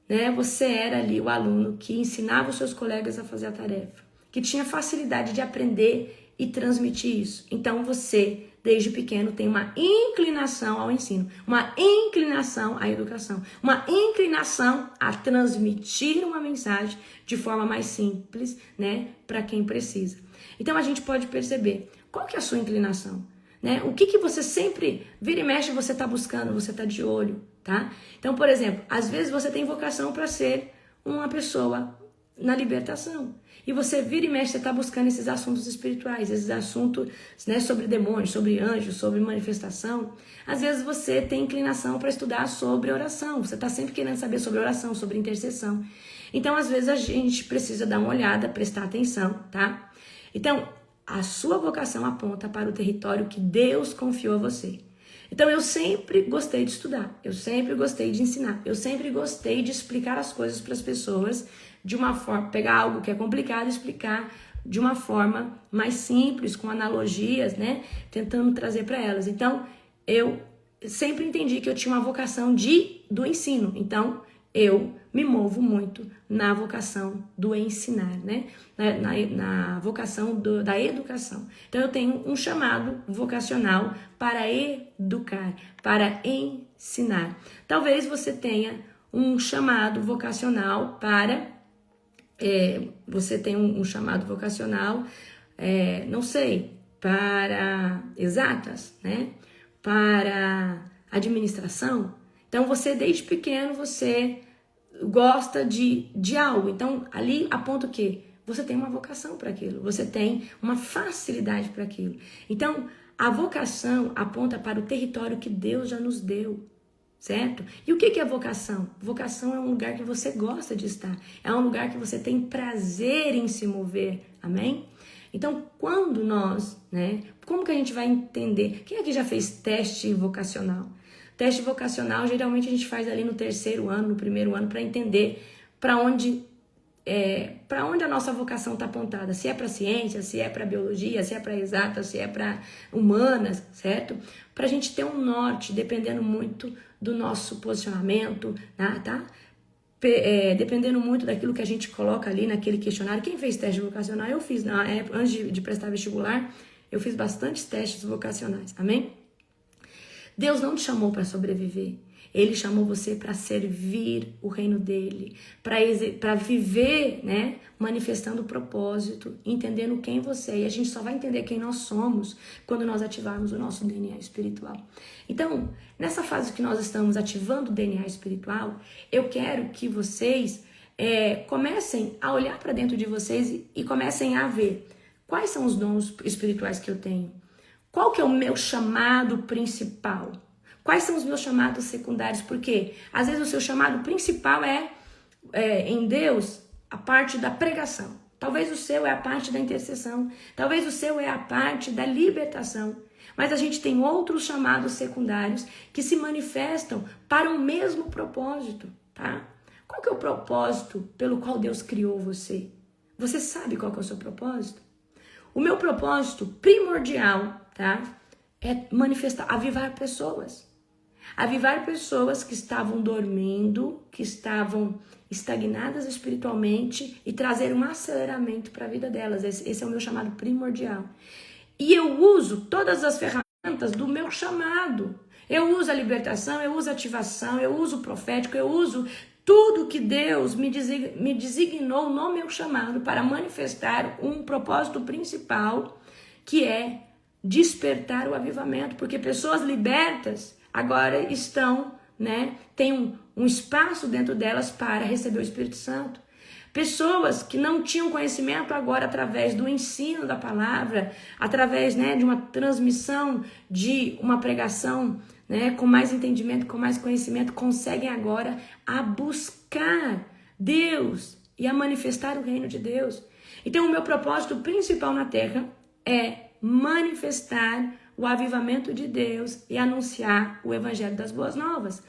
né, você era ali o aluno que ensinava os seus colegas a fazer a tarefa, que tinha facilidade de aprender e transmitir isso. Então, você, desde pequeno, tem uma inclinação ao ensino, uma inclinação à educação, uma inclinação a transmitir uma mensagem de forma mais simples, né, para quem precisa. Então, a gente pode perceber qual que é a sua inclinação, né? O que você sempre vira e mexe, você está buscando, você está de olho, tá? Então, por exemplo, às vezes você tem vocação para ser uma pessoa na libertação. E você vira e mexe, você está buscando esses assuntos espirituais, esses assuntos, né, sobre demônios, sobre anjos, sobre manifestação. Às vezes você tem inclinação para estudar sobre oração. Você está sempre querendo saber sobre oração, sobre intercessão. Então, às vezes a gente precisa dar uma olhada, prestar atenção, tá? Então, a sua vocação aponta para o território que Deus confiou a você. Então, eu sempre gostei de estudar, eu sempre gostei de ensinar, eu sempre gostei de explicar as coisas para as pessoas de uma forma, pegar algo que é complicado e explicar de uma forma mais simples, com analogias, né? Tentando trazer para elas. Então, eu sempre entendi que eu tinha uma vocação do ensino. Então, eu me movo muito na vocação do ensinar, né? Na vocação da educação. Então, eu tenho um chamado vocacional para educar, para ensinar. Talvez você tenha um chamado vocacional para... você tem um chamado vocacional, não sei, para exatas, né? Para administração. Então, você, desde pequeno, você gosta de algo. Então, ali aponta o quê? Você tem uma vocação para aquilo. Você tem uma facilidade para aquilo. Então, a vocação aponta para o território que Deus já nos deu, certo? E o que é vocação? Vocação é um lugar que você gosta de estar. É um lugar que você tem prazer em se mover. Amém? Então, quando nós, né? Como que a gente vai entender? Quem aqui já fez teste vocacional? Teste vocacional, geralmente a gente faz ali no terceiro ano, no primeiro ano, para entender para onde a nossa vocação está apontada. Se é para ciência, se é para biologia, se é para exatas, se é para humanas, certo? Para a gente ter um norte, dependendo muito do nosso posicionamento, tá? Dependendo muito daquilo que a gente coloca ali naquele questionário. Quem fez teste vocacional? Eu fiz, antes de prestar vestibular, eu fiz bastantes testes vocacionais, amém? Deus não te chamou para sobreviver. Ele chamou você para servir o reino dele, para viver, né, manifestando o propósito, entendendo quem você é. E a gente só vai entender quem nós somos quando nós ativarmos o nosso DNA espiritual. Então, nessa fase que nós estamos ativando o DNA espiritual, eu quero que vocês comecem a olhar para dentro de vocês e comecem a ver quais são os dons espirituais que eu tenho. Qual que é o meu chamado principal? Quais são os meus chamados secundários? Porque às vezes o seu chamado principal em Deus, a parte da pregação. Talvez o seu é a parte da intercessão. Talvez o seu é a parte da libertação. Mas a gente tem outros chamados secundários que se manifestam para o mesmo propósito, tá? Qual que é o propósito pelo qual Deus criou você? Você sabe qual que é o seu propósito? O meu propósito primordial, tá? É manifestar, avivar pessoas. Avivar pessoas que estavam dormindo, que estavam estagnadas espiritualmente e trazer um aceleramento para a vida delas. Esse é o meu chamado primordial. E eu uso todas as ferramentas do meu chamado. Eu uso a libertação, eu uso a ativação, eu uso o profético, eu uso tudo que Deus me designou no meu chamado para manifestar um propósito principal, que é despertar o avivamento. Porque pessoas libertas agora estão, né, tem um espaço dentro delas para receber o Espírito Santo. Pessoas que não tinham conhecimento agora, através do ensino da palavra, através, né, de uma transmissão, de uma pregação, né, com mais entendimento, com mais conhecimento, conseguem agora a buscar Deus e a manifestar o reino de Deus. Então, o meu propósito principal na terra é manifestar o avivamento de Deus e anunciar o evangelho das boas novas,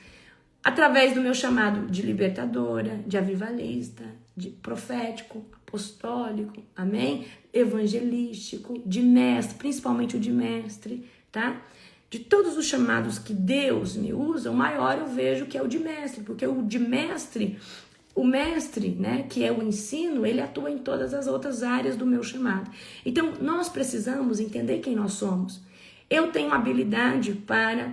através do meu chamado de libertadora, de avivalista, de profético, apostólico, amém? Evangelístico, de mestre, principalmente o de mestre, tá? De todos os chamados que Deus me usa, o maior eu vejo que é o de mestre, porque o de mestre, o mestre, né, que é o ensino, ele atua em todas as outras áreas do meu chamado. Então, nós precisamos entender quem nós somos. Eu tenho habilidade para...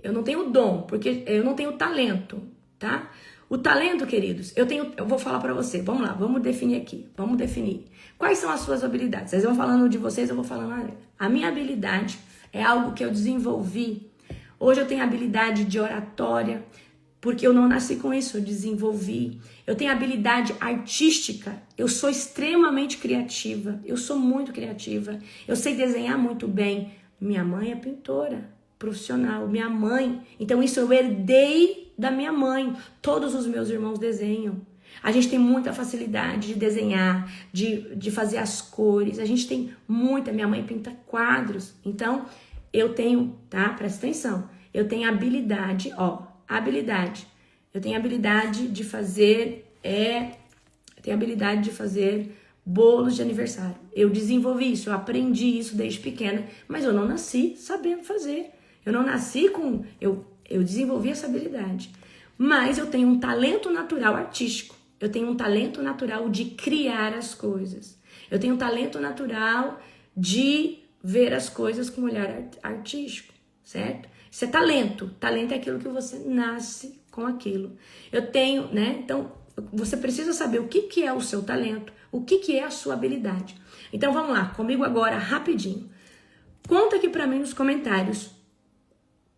eu não tenho dom, porque eu não tenho talento, tá? O talento, queridos, eu vou falar para você. Vamos lá, vamos definir aqui. Vamos definir. Quais são as suas habilidades? Vocês vão falando de vocês, eu vou falando. A minha habilidade é algo que eu desenvolvi. Hoje eu tenho habilidade de oratória, porque eu não nasci com isso, eu desenvolvi. Eu tenho habilidade artística, eu sou extremamente criativa, eu sou muito criativa, eu sei desenhar muito bem. Minha mãe é pintora profissional, minha mãe, então isso eu herdei da minha mãe. Todos os meus irmãos desenham. A gente tem muita facilidade de desenhar, de fazer as cores, a gente tem muita, minha mãe pinta quadros. Então, eu tenho, tá? Presta atenção, eu tenho habilidade, eu tenho habilidade de fazer, bolos de aniversário. Eu desenvolvi isso, eu aprendi isso desde pequena, mas eu não nasci sabendo fazer. Eu não nasci com... Eu desenvolvi essa habilidade. Mas eu tenho um talento natural artístico. Eu tenho um talento natural de criar as coisas. Eu tenho um talento natural de ver as coisas com um olhar artístico, certo? Isso é talento. Talento é aquilo que você nasce com aquilo. Eu tenho, né? Então, você precisa saber o que é o seu talento, o que é a sua habilidade. Então, vamos lá, comigo agora, rapidinho. Conta aqui pra mim nos comentários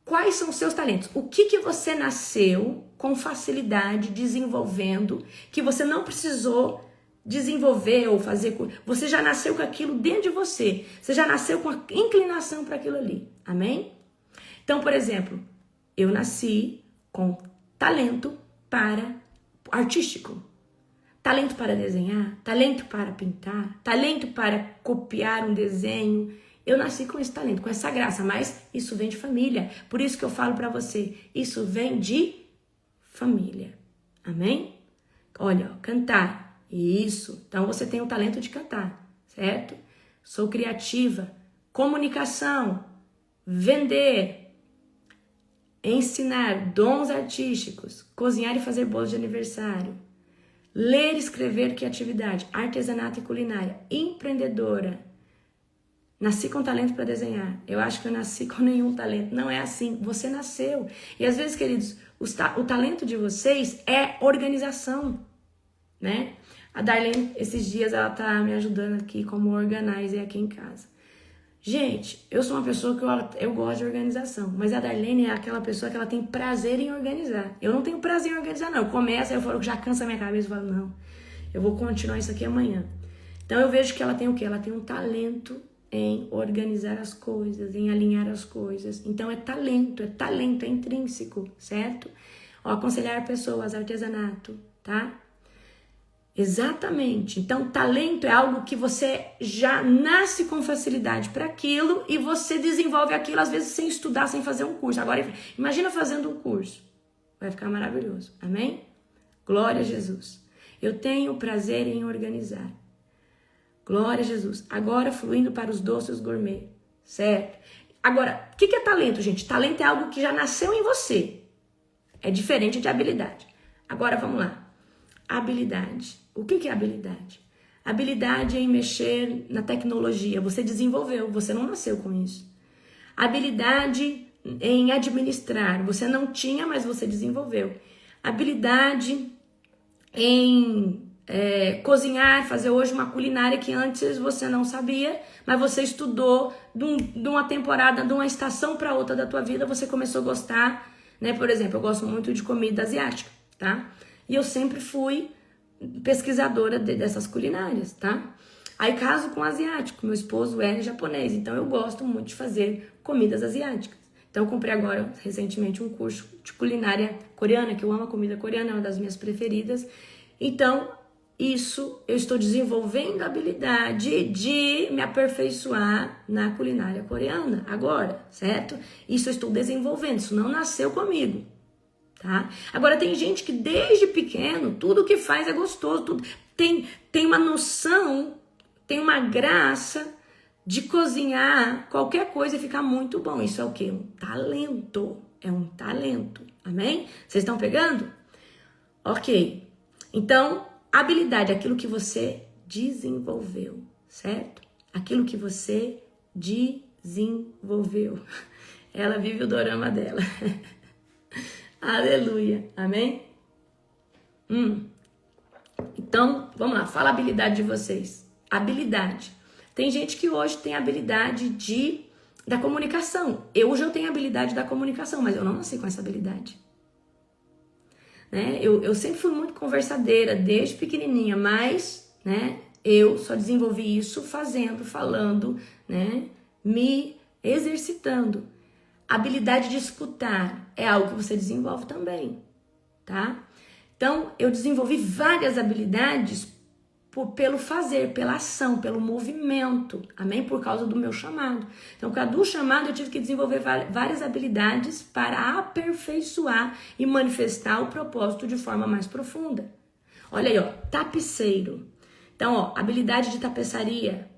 quais são os seus talentos. O que você nasceu com facilidade desenvolvendo, que você não precisou desenvolver ou fazer. Você já nasceu com aquilo dentro de você. Você já nasceu com a inclinação para aquilo ali. Amém? Então, por exemplo, eu nasci com talento para artístico. Talento para desenhar, talento para pintar, talento para copiar um desenho Eu nasci com esse talento, com essa graça, mas isso vem de família. Por isso que eu falo para você, isso vem de família. Amém? Olha, ó, cantar. Isso. Então você tem o talento de cantar, certo? Sou criativa. Comunicação. Vender. Ensinar. Dons artísticos. Cozinhar e fazer bolos de aniversário. Ler, escrever, criatividade. Artesanato e culinária. Empreendedora. Nasci com talento para desenhar. Eu acho que eu nasci com nenhum talento. Não é assim. Você nasceu. E às vezes, queridos, o talento de vocês é organização, né? A Darlene, esses dias, ela tá me ajudando aqui como organizer aqui em casa. Gente, eu sou uma pessoa que eu gosto de organização, mas a Darlene é aquela pessoa que ela tem prazer em organizar. Eu não tenho prazer em organizar, não. Eu começo, aí eu falo que já cansa a minha cabeça, eu falo, não, eu vou continuar isso aqui amanhã. Então eu vejo que ela tem o quê? Ela tem um talento em organizar as coisas, em alinhar as coisas. Então é talento, é intrínseco, certo? Ó, aconselhar pessoas, artesanato, tá? Exatamente. Então, talento é algo que você já nasce com facilidade para aquilo e você desenvolve aquilo, às vezes, sem estudar, sem fazer um curso. Agora, imagina fazendo um curso. Vai ficar maravilhoso. Amém? Glória a Jesus. Eu tenho prazer em organizar. Glória a Jesus. Agora, fluindo para os doces gourmet. Certo? Agora, o que é talento, gente? Talento é algo que já nasceu em você. É diferente de habilidade. Agora, vamos lá. Habilidade. O que é habilidade? Habilidade é em mexer na tecnologia. Você desenvolveu, você não nasceu com isso. Habilidade em administrar. Você não tinha, mas você desenvolveu. Habilidade em cozinhar, fazer hoje uma culinária que antes você não sabia, mas você estudou de uma temporada, de uma estação para outra da tua vida, você começou a gostar, né? Por exemplo, eu gosto muito de comida asiática, tá? E eu sempre fui pesquisadora dessas culinárias, tá? Aí caso com asiático, meu esposo é japonês, então eu gosto muito de fazer comidas asiáticas. Então eu comprei agora, recentemente, um curso de culinária coreana, que eu amo a comida coreana, é uma das minhas preferidas. Então, isso, eu estou desenvolvendo a habilidade de me aperfeiçoar na culinária coreana agora, certo? Isso eu estou desenvolvendo, isso não nasceu comigo. Tá? Agora tem gente que desde pequeno, tudo que faz é gostoso, tudo, tem uma noção, tem uma graça de cozinhar qualquer coisa e ficar muito bom. Isso é o quê? Um talento. É um talento. Amém? Vocês estão pegando? Ok. Então, habilidade é aquilo que você desenvolveu, certo? Aquilo que você desenvolveu. Ela vive o dorama dela. Aleluia, amém? Então, vamos lá, fala a habilidade de vocês. Habilidade. Tem gente que hoje tem habilidade da comunicação. Hoje eu tenho habilidade da comunicação, mas eu não nasci com essa habilidade. Né? Eu sempre fui muito conversadeira, desde pequenininha, mas, né, eu só desenvolvi isso fazendo, falando, né, me exercitando. Habilidade de escutar é algo que você desenvolve também, tá? Então, eu desenvolvi várias habilidades pelo fazer, pela ação, pelo movimento, amém? Por causa do meu chamado. Então, por causa do chamado, eu tive que desenvolver várias habilidades para aperfeiçoar e manifestar o propósito de forma mais profunda. Olha aí, ó, tapeceiro. Então, ó, habilidade de tapeçaria.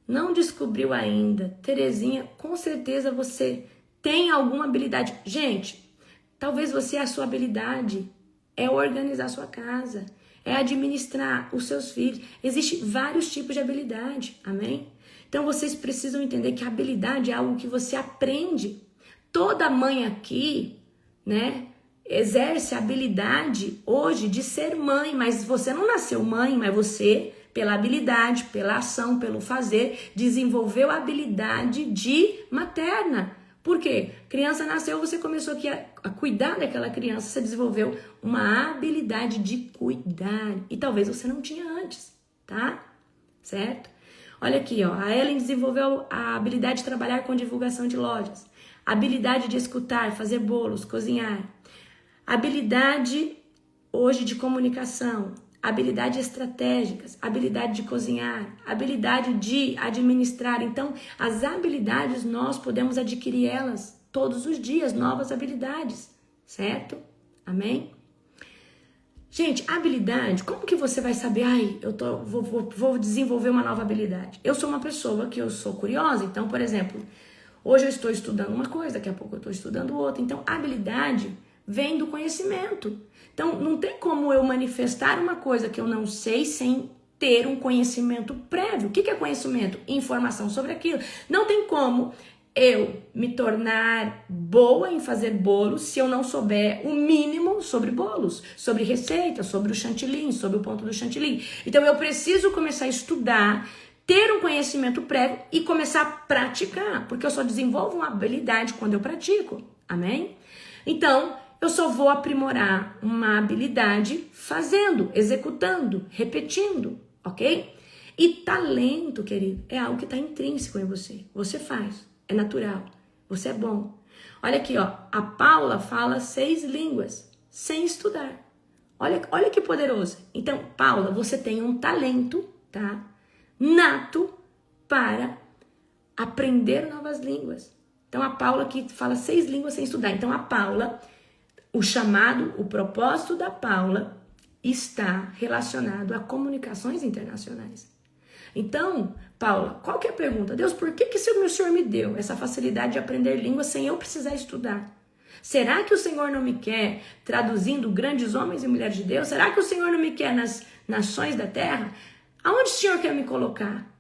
Não descobriu ainda. Terezinha, com certeza você tem alguma habilidade. Gente, talvez a sua habilidade é organizar a sua casa, é administrar os seus filhos. Existem vários tipos de habilidade, amém? Então vocês precisam entender que a habilidade é algo que você aprende. Toda mãe aqui, né, exerce a habilidade hoje de ser mãe, mas você não nasceu mãe, mas você, pela habilidade, pela ação, pelo fazer, desenvolveu a habilidade de materna. Por quê? Criança nasceu, você começou aqui a cuidar daquela criança, você desenvolveu uma habilidade de cuidar. E talvez você não tinha antes, tá? Certo? Olha aqui, ó, a Ellen desenvolveu a habilidade de trabalhar com divulgação de lojas, habilidade de escutar, fazer bolos, cozinhar, habilidade hoje de comunicação, habilidades estratégicas, habilidade de cozinhar, habilidade de administrar. Então, as habilidades nós podemos adquirir elas todos os dias, novas habilidades, certo? Amém? Gente, habilidade, como que você vai saber, vou desenvolver uma nova habilidade? Eu sou uma pessoa que eu sou curiosa, então, por exemplo, hoje eu estou estudando uma coisa, daqui a pouco eu estou estudando outra. Então, habilidade vem do conhecimento. Então, não tem como eu manifestar uma coisa que eu não sei sem ter um conhecimento prévio. O que é conhecimento? Informação sobre aquilo. Não tem como eu me tornar boa em fazer bolos se eu não souber o mínimo sobre bolos, sobre receitas, sobre o chantilly, sobre o ponto do chantilly. Então, eu preciso começar a estudar, ter um conhecimento prévio e começar a praticar, porque eu só desenvolvo uma habilidade quando eu pratico. Amém? Então, eu só vou aprimorar uma habilidade fazendo, executando, repetindo, ok? E talento, querido, é algo que está intrínseco em você. Você faz, é natural, você é bom. Olha aqui, ó, a Paula fala 6 línguas sem estudar. Olha que poderoso. Então, Paula, você tem um talento, tá? Nato para aprender novas línguas. Então, a Paula aqui fala 6 línguas sem estudar. Então, a Paula, o chamado, o propósito da Paula está relacionado a comunicações internacionais. Então, Paula, qual que é a pergunta? Deus, por que o Senhor me deu essa facilidade de aprender línguas sem eu precisar estudar? Será que o Senhor não me quer traduzindo grandes homens e mulheres de Deus? Será que o Senhor não me quer nas nações da terra? Aonde o Senhor quer me colocar?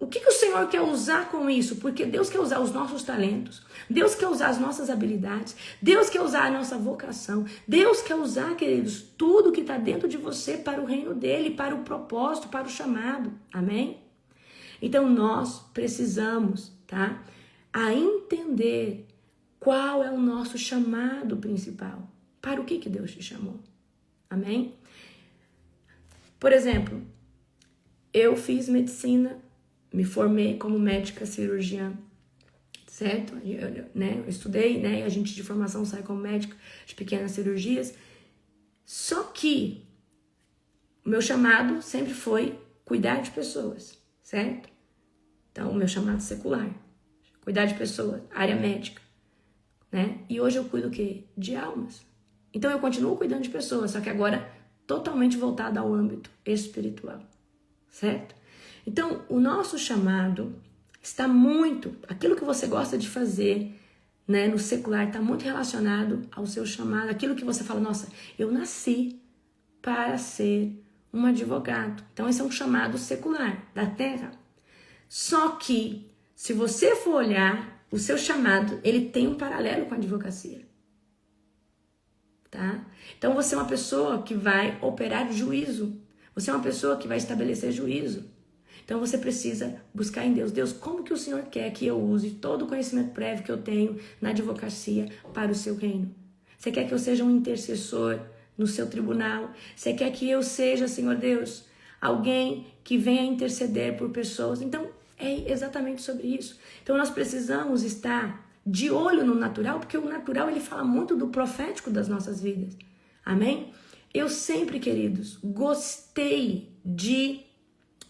O que o Senhor quer usar com isso? Porque Deus quer usar os nossos talentos. Deus quer usar as nossas habilidades. Deus quer usar a nossa vocação. Deus quer usar, queridos, tudo que está dentro de você para o reino dele, para o propósito, para o chamado. Amém? Então, nós precisamos, tá? A entender qual é o nosso chamado principal. Para o que Deus te chamou? Amém? Por exemplo, eu fiz medicina, me formei como médica cirurgiã, certo? Eu estudei, né? A gente de formação sai como médica de pequenas cirurgias. Só que o meu chamado sempre foi cuidar de pessoas, certo? Então, o meu chamado secular, cuidar de pessoas, área médica, né? E hoje eu cuido o quê? De almas. Então, eu continuo cuidando de pessoas, só que agora totalmente voltada ao âmbito espiritual, certo? Então, o nosso chamado está muito, aquilo que você gosta de fazer, né, no secular, está muito relacionado ao seu chamado, aquilo que você fala, nossa, eu nasci para ser um advogado. Então, esse é um chamado secular, da terra. Só que, se você for olhar, o seu chamado, ele tem um paralelo com a advocacia. Tá? Então, você é uma pessoa que vai operar juízo. Você é uma pessoa que vai estabelecer juízo. Então, você precisa buscar em Deus. Deus, como que o Senhor quer que eu use todo o conhecimento prévio que eu tenho na advocacia para o seu reino? Você quer que eu seja um intercessor no seu tribunal? Você quer que eu seja, Senhor Deus, alguém que venha interceder por pessoas? Então, é exatamente sobre isso. Então, nós precisamos estar de olho no natural, porque o natural, ele fala muito do profético das nossas vidas. Amém? Eu sempre, queridos, gostei de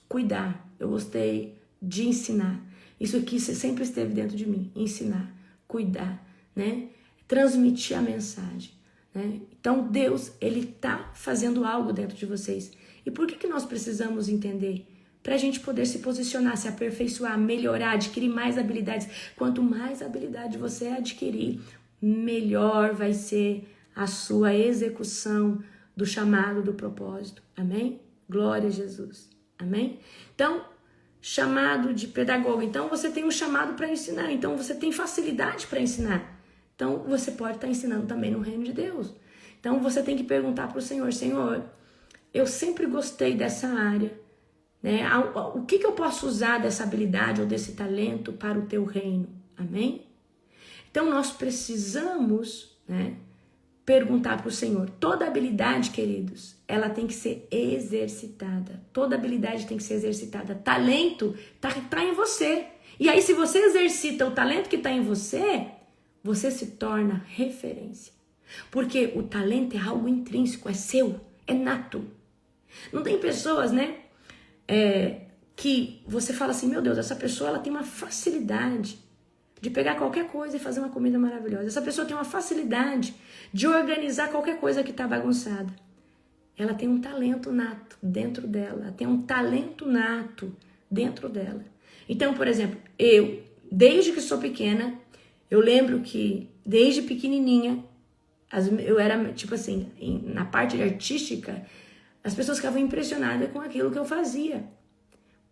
cuidar. Eu gostei de ensinar. Isso aqui sempre esteve dentro de mim. Ensinar, cuidar, né? Transmitir a mensagem, né? Então, Deus, ele tá fazendo algo dentro de vocês. E por que nós precisamos entender? Para a gente poder se posicionar, se aperfeiçoar, melhorar, adquirir mais habilidades. Quanto mais habilidade você adquirir, melhor vai ser a sua execução do chamado, do propósito. Amém? Glória a Jesus. Amém? Então, chamado de pedagogo. Então, você tem um chamado para ensinar. Então, você tem facilidade para ensinar. Então, você pode estar ensinando também no reino de Deus. Então, você tem que perguntar para o Senhor, Senhor, eu sempre gostei dessa área, né? O que eu posso usar dessa habilidade ou desse talento para o teu reino? Amém? Então, nós precisamos, né, perguntar para o Senhor. Toda habilidade, queridos, ela tem que ser exercitada. Toda habilidade tem que ser exercitada. Talento tá em você. E aí, se você exercita o talento que está em você, você se torna referência. Porque o talento é algo intrínseco, é seu, é nato. Não tem pessoas, né, que você fala assim, meu Deus, essa pessoa ela tem uma facilidade de pegar qualquer coisa e fazer uma comida maravilhosa. Essa pessoa tem uma facilidade de organizar qualquer coisa que está bagunçada. Ela tem um talento nato dentro dela. Ela tem um talento nato dentro dela. Então, por exemplo, eu, desde que sou pequena, eu lembro que desde pequenininha, eu era, tipo assim, na parte artística, as pessoas ficavam impressionadas com aquilo que eu fazia.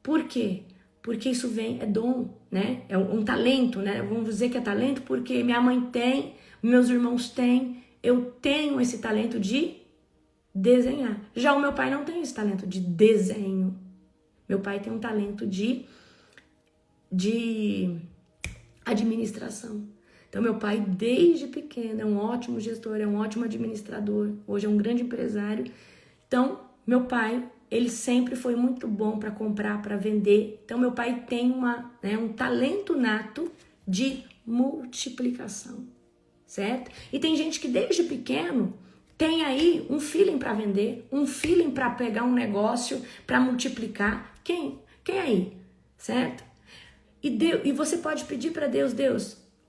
Por quê? Porque isso é dom, né? É um talento, né? Vamos dizer que é talento porque minha mãe tem, meus irmãos têm, eu tenho esse talento de desenhar. Já o meu pai não tem esse talento de desenho. Meu pai tem um talento de administração. Então, meu pai, desde pequeno, é um ótimo gestor, é um ótimo administrador. Hoje é um grande empresário. Então, meu pai, ele sempre foi muito bom para comprar, para vender. Então, meu pai tem um talento nato de multiplicação, certo? E tem gente que desde pequeno tem aí um feeling para vender, um feeling para pegar um negócio, para multiplicar. Quem aí, certo? E você pode pedir para Deus,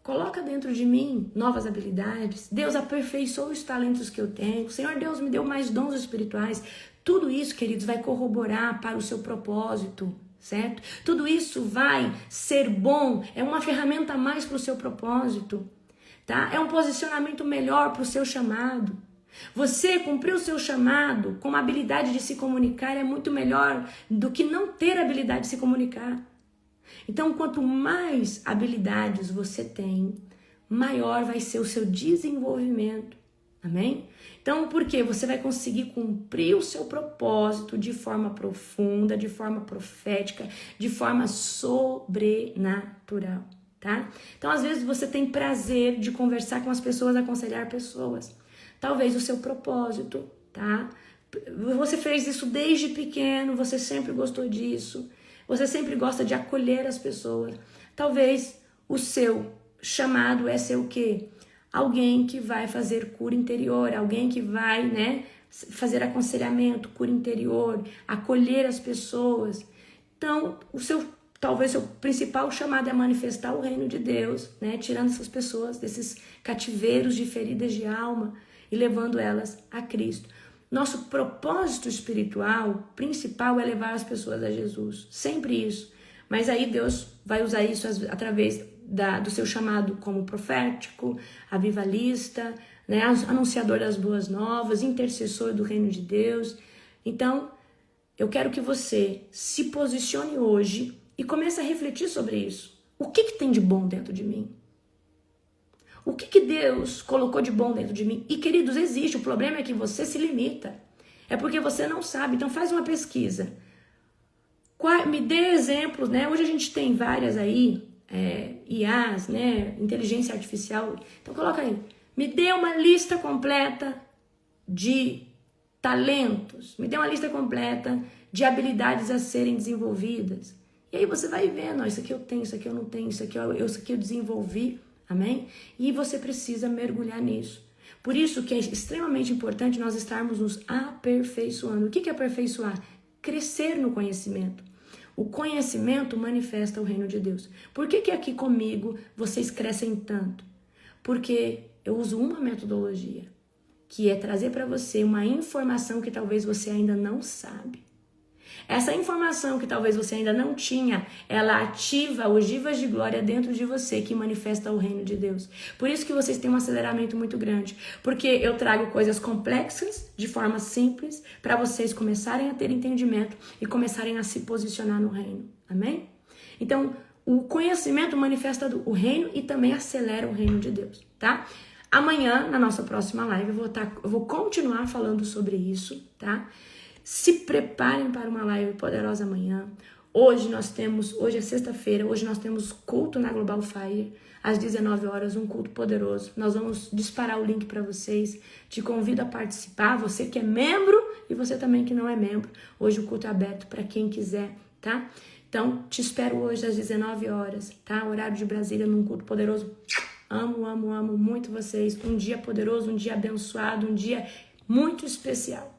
coloca dentro de mim novas habilidades. Deus, aperfeiçoa os talentos que eu tenho. Senhor Deus, me deu mais dons espirituais. Tudo isso, queridos, vai corroborar para o seu propósito, certo? Tudo isso vai ser bom, é uma ferramenta a mais para o seu propósito, tá? É um posicionamento melhor para o seu chamado. Você cumprir o seu chamado com a habilidade de se comunicar é muito melhor do que não ter habilidade de se comunicar. Então, quanto mais habilidades você tem, maior vai ser o seu desenvolvimento. Amém? Então, por quê? Você vai conseguir cumprir o seu propósito de forma profunda, de forma profética, de forma sobrenatural, tá? Então, às vezes, você tem prazer de conversar com as pessoas, aconselhar pessoas. Talvez o seu propósito, tá? Você fez isso desde pequeno, você sempre gostou disso. Você sempre gosta de acolher as pessoas. Talvez o seu chamado é ser o quê? Alguém que vai fazer cura interior, alguém que vai, né, fazer aconselhamento, cura interior, acolher as pessoas. Então, talvez o seu principal chamado é manifestar o reino de Deus, né, tirando essas pessoas desses cativeiros de feridas de alma e levando elas a Cristo. Nosso propósito espiritual principal é levar as pessoas a Jesus. Sempre isso. Mas aí Deus vai usar isso através do seu chamado como profético, avivalista, né, anunciador das boas novas, intercessor do reino de Deus. Então, eu quero que você se posicione hoje e comece a refletir sobre isso. O que tem de bom dentro de mim? O que Deus colocou de bom dentro de mim? E, queridos, existe. O problema é que você se limita. É porque você não sabe. Então, faz uma pesquisa. Me dê exemplos, né? Hoje a gente tem várias aí, IAs, né? Inteligência artificial. Então, coloca aí. Me dê uma lista completa de talentos. Me dê uma lista completa de habilidades a serem desenvolvidas. E aí você vai vendo, isso aqui eu tenho, isso aqui eu não tenho, isso aqui eu desenvolvi. Amém? E você precisa mergulhar nisso. Por isso que é extremamente importante nós estarmos nos aperfeiçoando. O que é aperfeiçoar? Crescer no conhecimento. O conhecimento manifesta o reino de Deus. Por que aqui comigo vocês crescem tanto? Porque eu uso uma metodologia, que é trazer para você uma informação que talvez você ainda não sabe. Essa informação que talvez você ainda não tinha, ela ativa ogivas de glória dentro de você que manifesta o reino de Deus. Por isso que vocês têm um aceleramento muito grande. Porque eu trago coisas complexas de forma simples para vocês começarem a ter entendimento e começarem a se posicionar no reino. Amém? Então, o conhecimento manifesta o reino e também acelera o reino de Deus, tá? Amanhã, na nossa próxima live, eu vou continuar falando sobre isso, tá? Se preparem para uma live poderosa amanhã. Hoje é sexta-feira, hoje nós temos culto na Global Fire, às 19 horas, um culto poderoso. Nós vamos disparar o link para vocês. Te convido a participar, você que é membro e você também que não é membro. Hoje o culto é aberto para quem quiser, tá? Então, te espero hoje às 19 horas, tá? Horário de Brasília, num culto poderoso. Amo muito vocês. Um dia poderoso, um dia abençoado, um dia muito especial.